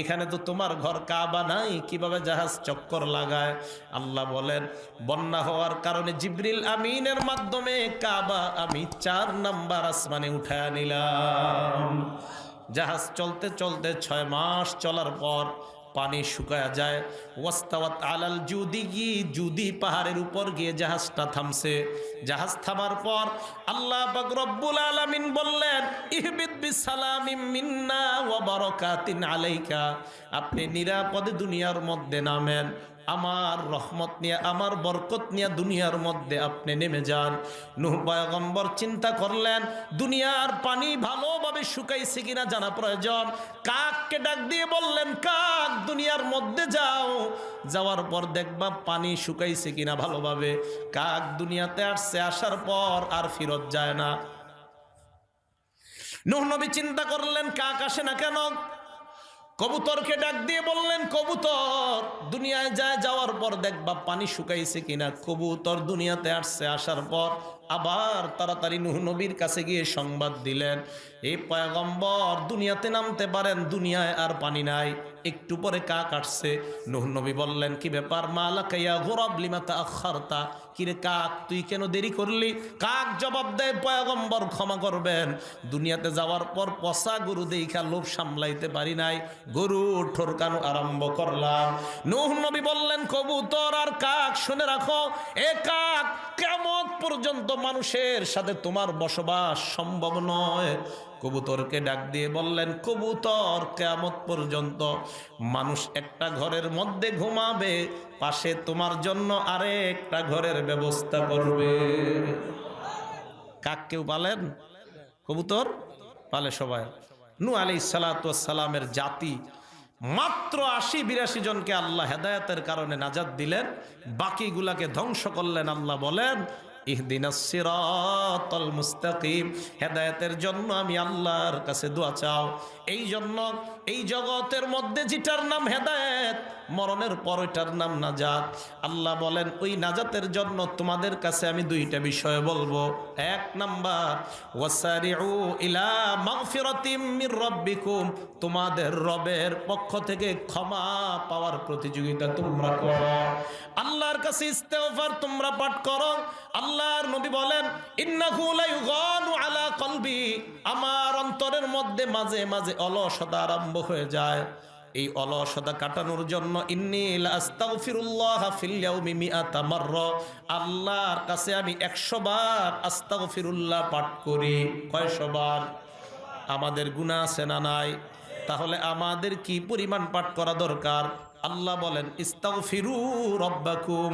এখানে তো তোমার ঘর কাবা নাই, কিভাবে জাহাজ চক্কর লাগায়? আল্লাহ বলেন, বন্যা হওয়ার কারণে জিবরিল আমিনের মাধ্যমে কাবা আমি 4 নাম্বার আসমানে উঠায় নিলাম। জাহাজ চলতে চলতে 6 মাস চলার পর পানি শুকায়া যায়। ওয়াস্তাওয়াত আলাল জুদি, জুদি পাহাড়ের উপর গিয়ে জাহাজটা থামছে। জাহাজ থামার পর আল্লাহ পাক রব্বুল আলামিন বললেন, ইহবিত বিসালামিম মিন্না ওয়া বারাকাতিন আলাইকা, আপনি নিরাপদে দুনিয়ার মধ্যে নামেন, আমার রহমত নিয়ে, আমার বরকত নিয়ে দুনিয়ার মধ্যে আপনি নেমে যান। নূহ পয়গম্বর চিন্তা করলেন, দুনিয়ার পানি ভালোভাবে শুকাইছে কিনা জানা প্রয়োজন। কাককে ডাক দিয়ে বললেন, কাক, দুনিয়ার মধ্যে যাও, যাওয়ার পর দেখবা পানি শুকাইছে কিনা ভালোভাবে। কাক দুনিয়াতে আসছে, আসার পর আর ফিরত যায় না। নূহ নবী চিন্তা করলেন, কাক আসে না কেন? কবুতরকে ডাক দিয়ে বললেন, কবুতর, দুনিয়ায় যায়, যাওয়ার পর দেখবা পানি শুকাইছে কিনা। কবুতর দুনিয়াতে আসছে, আসার পর আবার তাড়াতাড়ি নূহ নবীর কাছে গিয়ে সংবাদ দিলেন, এই পয়গম্বর দুনিয়াতে নামতে পারেন, দুনিয়ায় আর পানি নাই। একটু পরে কাক আসছে। নূহ নবী বললেন, কি ব্যাপার? মালাকা ইয়া গুরাব লিমা তাআখারতা, কিরে কাক, তুই কেন দেরি করলি? কাক জবাব দেয়, পয়গম্বর ক্ষমা করবেন, দুনিয়াতে যাওয়ার পর পচা গরু দেখা লোভ সামলাইতে পারি নাই, গরু ঠোরকানো আরম্ভ করলাম। নূহ নবী বললেন, কবুতর আর কাক, শুনে রাখো, এ কাক, কিয়ামত পর্যন্ত মানুষের সাথে তোমার বসবাস সম্ভব নয়। কবুতরকে ডাক দিয়ে বললেন, কবুতর, কিয়ামত পর্যন্ত মানুষ একটা ঘরের মধ্যে ঘুমাবে, পাশে তোমার জন্য আরেকটা ঘরের ব্যবস্থা করবে। কাক কেউ পালেন? কবুতর পালে সবাই। নূহ আলাইহিস সালাতু ওয়াস সালামের জাতি মাত্র ৮০-৮২ জনকে আল্লাহ হেদায়েতের কারণে নাজাত দিলেন, বাকিগুলাকে ধ্বংস করলেন। আল্লাহ বলেন ইহদিনাস সিরাতাল মুস্তাকিম, হেদায়েতের জন্য আমি আল্লাহর কাছে দোয়া চাও। এই জন্য এই জগতের মধ্যে যেটার নাম হেদায়েত, মরণের পর ওইটার নাম নাজাত। আল্লাহ বলেন ওই নাজাতের জন্য তোমাদের কাছে আমি দুইটা বিষয় বলবো। এক নাম্বার, ওয়াসারিউ ইলা মাগফিরাতিম মির রাব্বিকুম, তোমাদের রবের পক্ষ থেকে ক্ষমা পাওয়ার প্রতিযোগিতা তোমরা করো, আল্লাহর কাছে ইস্তেগফার তোমরা পাঠ করো। আল্লাহর নবী বলেন ইন্নাহু লা ইউগানু আলা কলবি, আমার অন্তরের মধ্যে মাঝে মাঝে অলসতা আরম্ভ হয়ে যায়। এই অলসতা কাটানোর জন্য ইন্নী লা আস্তাগফিরুল্লাহ ফিল ইয়াউমি মিআতা মাররা, আল্লাহর কাছে আমি 100 বার আস্তাগফিরুল্লাহ পাঠ করি। কয়শো বার? আমাদের গুনাহ আছে না নাই? তাহলে আমাদের কি পরিমাণ পাঠ করা দরকার? আল্লাহ বলেন ইস্তাগফিরু রাব্বাকুম,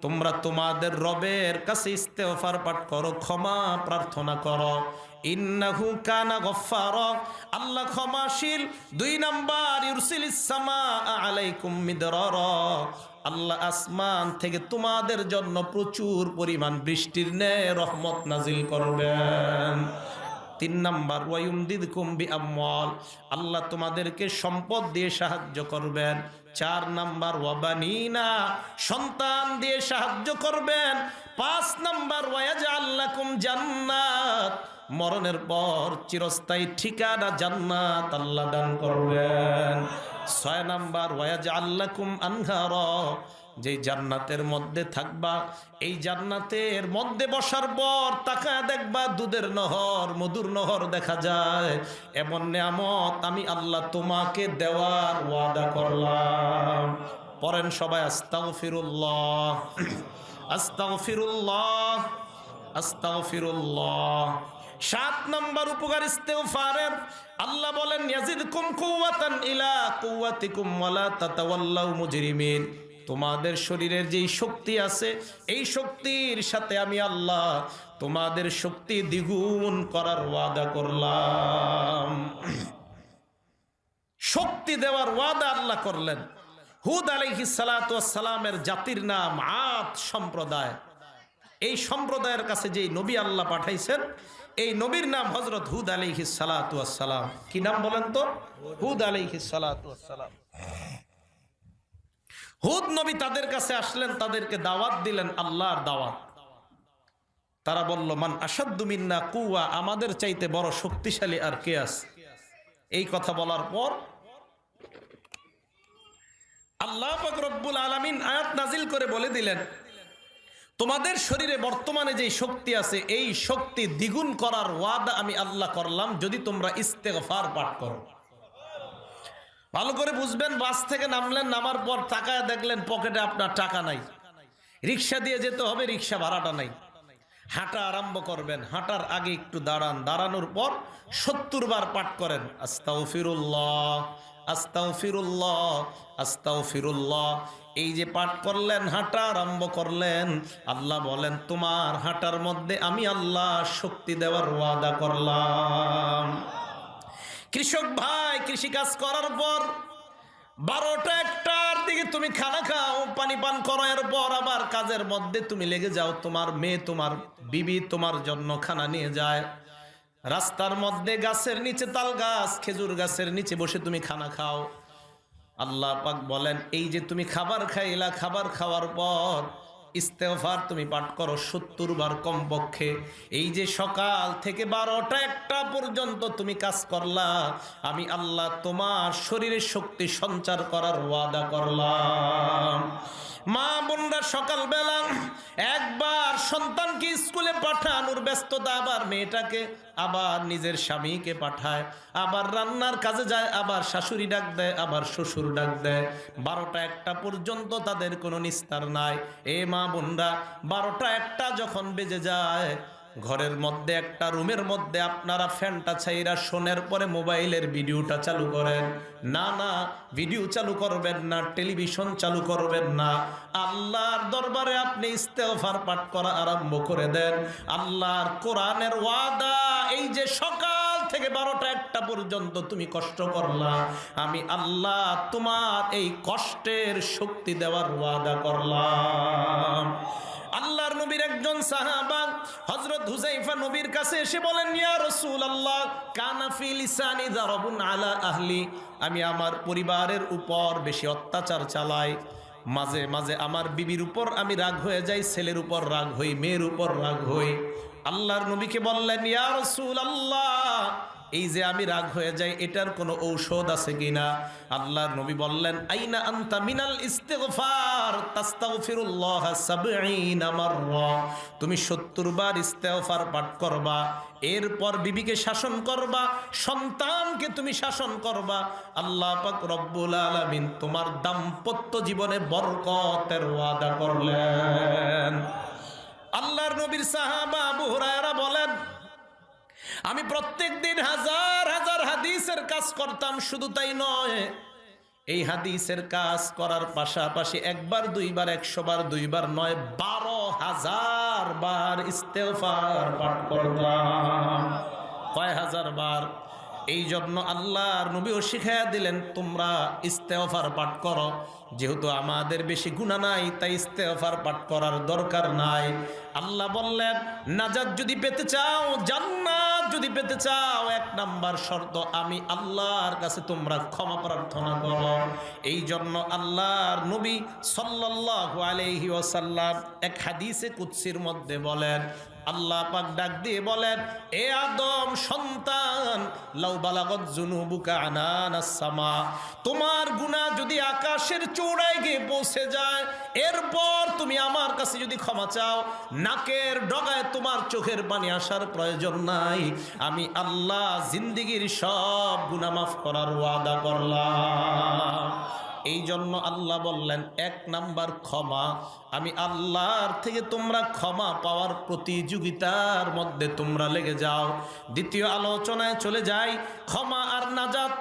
তোমরা তোমাদের রবের কাছে ইস্তেগফার পাঠ করো, ক্ষমা প্রার্থনা করো। ইন্নাহু কানা গফফারা, আল্লাহ ক্ষমাশীল। 2 নাম্বার, ইউরসিলিস সামাআ আলাইকুম মিদরারা, আল্লাহ আসমান থেকে তোমাদের জন্য প্রচুর পরিমাণ বৃষ্টির ন্যায় রহমত নাজিল করবেন। 3 নাম্বার, ওয়ায়ুমদিদকুম বিআমওয়াল, আল্লাহ তোমাদেরকে সম্পদ দিয়ে সাহায্য করবেন। 4 নাম্বার, ওয়াবানিনা, সন্তান দিয়ে সাহায্য করবেন। 5 নাম্বার, ওয়ায়াজআল লাকুম জান্নাত, মরণের পর চিরস্থায়ী ঠিকানা জান্নাত আল্লাহ দান করবেন। 6 নাম্বার, ওয়ায়াজআল লাকুম আনহারা, যে জান্নাতের মধ্যে থাকবা, এই জান্নাতের মধ্যে বসার পর তাকায় দেখবা দুধের নহর, মধুর নহর দেখা যায়। এমন নিয়ামত আমি আল্লাহ তোমাকে দেওয়ার ওয়াদা করলাম। পড়েন সবাই আস্তাগফিরুল্লাহ, আস্তাগফিরুল্লাহ, আস্তাগফিরুল্লাহ। 7 নম্বর উপকার ইস্তেগফারের, আল্লাহ বলেন ইয়াজিদকুম কুওয়াতান ইলা কুওয়াতিকুম ওয়ালা তাতাওয়াল্লাউ মুজরিমিন, তোমাদের শরীরের যেই শক্তি আছে এই শক্তির সাথে আমি আল্লাহ তোমাদের শক্তি দ্বিগুণ করার ওয়াদা করলাম। শক্তি দেওয়ার ওয়াদা আল্লাহ করলেন। হুদ আলাইহিস সালাতু ওয়াস সালামের জাতির নাম আদ সম্প্রদায়। এই সম্প্রদায়ের কাছে যেই নবী আল্লাহ পাঠাইছেন, এই নবীর নাম হযরত হুদ আলাইহিস সালাতু ওয়াস সালাম। কি নাম বলেন তো? হুদ আলাইহিস সালাতু ওয়াস সালাম। হুদ নবী তাদের কাছে আসলেন, তাদেরকে দাওয়াত দিলেন, আল্লাহর দাওয়াত। তারা বলল মান আশাদ্দু মিন্না কুওয়া, আমাদের চাইতে বড় শক্তিশালী আর কে আছে? এই কথা বলার পর আল্লাহ পাক রব্বুল আলামিন আয়াত নাজিল করে বলে দিলেন তোমাদের শরীরে বর্তমানে যে শক্তি আছে এই শক্তি দ্বিগুণ করার ওয়াদা আমি আল্লাহ করলাম যদি তোমরা ইস্তেগফার পাঠ করো। ভালো করে বুঝবেন, বাস থেকে নামলেন, নামার পর তাকায় দেখলেন পকেটে আপনার টাকা নাই, রিক্সা দিয়ে যেতে হবে, রিক্সা ভাড়াটা নাই। হাঁটা আরম্ভ করবেন, হাঁটার আগে একটু দাঁড়ান, দাঁড়ানোর পর 70 বার পাঠ করেন আস্তাগফিরুল্লাহ, আস্তাগফিরুল্লাহ, আস্তাগফিরুল্লাহ। এই যে পাঠ করলেন, হাঁটা আরম্ভ করলেন, আল্লাহ বলেন তোমার হাঁটার মধ্যে আমি আল্লাহ শক্তি দেওয়ার ওয়াদা করলাম। কৃষক ভাই কৃষি কাজ করার পর 12টা-1টার দিকে তুমি খানা খাও, পানি পান করো, এরপর আবার কাজের মধ্যে তুমি লেগে যাও। তোমার মেয়ে, তোমার বিবি তোমার জন্য খানা নিয়ে যায়। রাস্তার মধ্যে গাছের নিচে, তাল গাছ, খেজুর গাছের নিচে বসে তুমি খানা খাও। আল্লাহ পাক বলেন এই যে তুমি খাবার খাইলা, খাবার খাওয়ার পর ইস্তেগফার তুমি পাঠ করো 70 বার কমপক্ষে। এই যে সকাল থেকে 12টা-1টা পর্যন্ত তুমি কাজ করলা, আমি আল্লাহ তোমার শরীরে শক্তি সঞ্চার করার ওয়াদা করলাম। মা বোনরা সকালবেলা একবার সন্তানকে স্কুলে পাঠানোর ব্যস্ততা, আবার মেয়েটাকে, আবার নিজের স্বামীকে পাঠায়, আবার রান্নার কাজে যায়, আবার শাশুড়ি ডাক দেয়, আবার শ্বশুর ডাক দেয়। 12টা-1টা পর্যন্ত তাদের কোনো নিস্তার নাই। এ মা বোনরা 12টা-1টা যখন বেজে যায়, ঘরের মধ্যে একটা রুমের মধ্যে আপনারা ফ্যানটা ছাইরা শোনের পরে মোবাইলের ভিডিওটা চালু করেন। না না, ভিডিও চালু করবেন না, টেলিভিশন চালু করবেন না। আল্লাহর দরবারে আপনি ইস্তেগফার পাঠ করা আরম্ভ করে দেন। আল্লাহর কোরআনের ওয়াদা, এই যে সকাল থেকে 12টা 1টা পর্যন্ত তুমি কষ্ট করলা, আমি আল্লাহ তোমার এই কষ্টের শক্তি দেওয়ার ওয়াদা করলাম। আল্লাহর নবীর একজন সাহাবা হযরত হুযায়ফা নবীর কাছে এসে বলেন, ইয়া রাসূলুল্লাহ, কানা ফি লিসানি যারাবুন আলা আহলি, আমি আমার পরিবারের উপর বেশি অত্যাচার চালাই, মাঝে মাঝে আমার বিবির উপর আমি রাগ হয়ে যাই, ছেলের উপর রাগ হই, মেয়ের উপর রাগ হই। আল্লাহর নবীকে বললেন, ইয়া রাসূলুল্লাহ, এই যে আমি রাগ হয়ে যাই এটার কোনো ঔষধ আছে কিনা? আল্লাহর নবী বললেন, আইনা আনতা মিনাল ইস্তিগফার তাস্তাগফিরুল্লাহ ৭০ মাররা, তুমি ৭০ বার ইস্তিগফার পাঠ করবা, এরপর বিবিকে শাসন করবা, সন্তানকে তুমি শাসন করবা, আল্লাহ পাক রব্বুল আলামিন তোমার দাম্পত্য জীবনে বরকতের ওয়াদা করলেন। আল্লাহর নবীর সাহাবা আবু হুরায়রা বলেন, আমি প্রত্যেক দিন হাজার হাজার হাদিসের কাজ করতাম, শুধু তাই নয়, এই হাদিসের কাজ করার পাশাপাশি 1 বার 2 বার 100 বার 2 বার নয়, 12,000 বার ইস্তেগফার পাঠ করতাম। কয় হাজার বার? এই জন্য আল্লাহর নবীও শিখাইয়া দিলেন, তোমরা ইস্তেগফার পাঠ করো, যেহেতু আমাদের বেশি গুনাহ নাই তাই ইস্তেগফার পাঠ করার দরকার নাই। আল্লাহ বললেন, নাজাত যদি পেতে চাও, জান্নাত যদি পেতে চাও, 1 নাম্বার শর্ত, আমি আল্লাহর কাছে তোমরা ক্ষমা প্রার্থনা করো। এই জন্য আল্লাহর নবী সাল্লাল্লাহু আলাইহি ওয়াসাল্লাম এক হাদিসে কুদসির মধ্যে বলেন, আল্লাহ পাক ডাক দিয়ে বলেন, এ আদম সন্তান, লাউ বালাগত যুনুবুকা আনানাস সামা, তোমার গুনাহ যদি আকাশের চূড়ায় গিয়ে পৌঁছে যায়, এরপর তুমি আমার কাছে যদি ক্ষমা চাও, নাকের ডগায় তোমার চোখের পানি আসার প্রয়োজন নাই, আমি আল্লাহ জিন্দেগীর সব গুনাহ মাফ করার ওয়াদা করলাম। এই জন্য আল্লাহ বললেন, 1 নাম্বার ক্ষমা, আমি আল্লাহর থেকে তোমরা ক্ষমা পাওয়ার প্রতিযোগিতার মধ্যে তোমরা লেগে যাও। দ্বিতীয় আলোচনায় চলে যাই, ক্ষমা আর নাজাত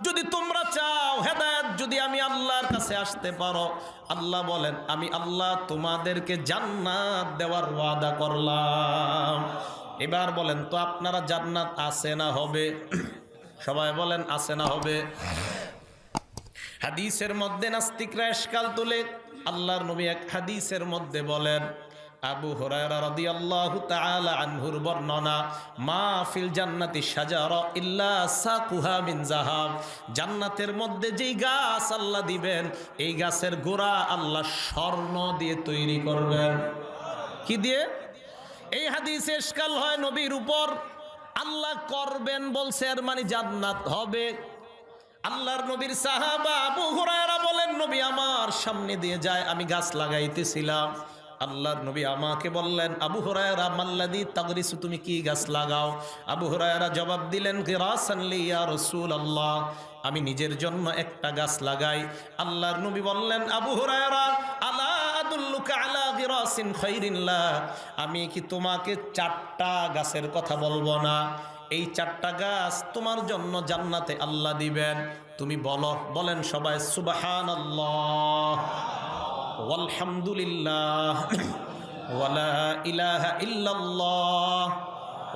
যদি তোমরা চাও, হেদায়েত যদি আমি আল্লাহর কাছে আসতে পারো, আল্লাহ বলেন, আমি আল্লাহ তোমাদেরকে জান্নাত দেওয়ার ওয়াদা করলাম। এবার বলেন তো আপনারা, জান্নাত আছে না হবে? সবাই বলেন, আছে না হবে? হাদিসের মধ্যে নাস্তিকরা ইশকাল তুলে, আল্লাহর নবী এক হাদিসের মধ্যে বলেন, আবু হুরায়রা রাদিয়াল্লাহু তাআলা আনহুর বর্ণনা, মা ফিল জান্নাতি শাজারা ইল্লা সাকুহা মিন যাহাব, জান্নাতের মধ্যে যেই গাছ আল্লাহ দিবেন, এই গাছের গোড়া আল্লাহ স্বর্ণ দিয়ে তৈরি করবেন। কি দিয়ে? এই হাদিসে ইশকাল হয় নবীর উপর, আল্লাহ করবেন বলছে, এর মানে জান্নাত হবে। আল্লাহর নবীর সাহাবা আবু হুরায়রা বলেন, নবী আমার সামনে দিয়ে যায়, আমি গাছ লাগাইতেছিলাম, আল্লাহর নবী আমাকে বললেন, আবু হুরায়রা মাল্লাযী তাগরিসু, তুমি কি গাছ লাগাও? আবু হুরায়রা জবাব দিলেন, গিরাসান লি ইয়া রাসূলুল্লাহ, আমি নিজের জন্য একটা গাছ লাগাই। আল্লাহর নবী বললেন, আবু হুরায়রা, আলা আদুল্লুকা আলা গিরাসিন খাইরিন লা, আমি কি তোমাকে 4টা গাছের কথা বলবো না? এই 4টা গাছ তোমার জন্য জান্নাতে আল্লাহ দিবেন। তুমি বলো, বলেন সবাই সুবহানাল্লাহ ওয়ালহামদুলিল্লাহ ওয়ালা ইলাহা ইল্লাল্লাহ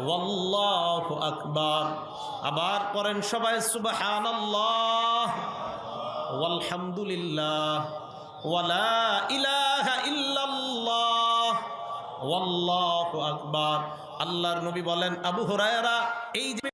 ওয়াল্লাহু আকবার। আবার পড়েন সবাই সুবহানাল্লাহ ওয়ালহামদুলিল্লাহ ওয়ালা ইলাহা ইল্লাল্লাহ ওয়াল্লাহু আকবার। আল্লাহর নবী বলেন, আবু হুরায়রা, এই যে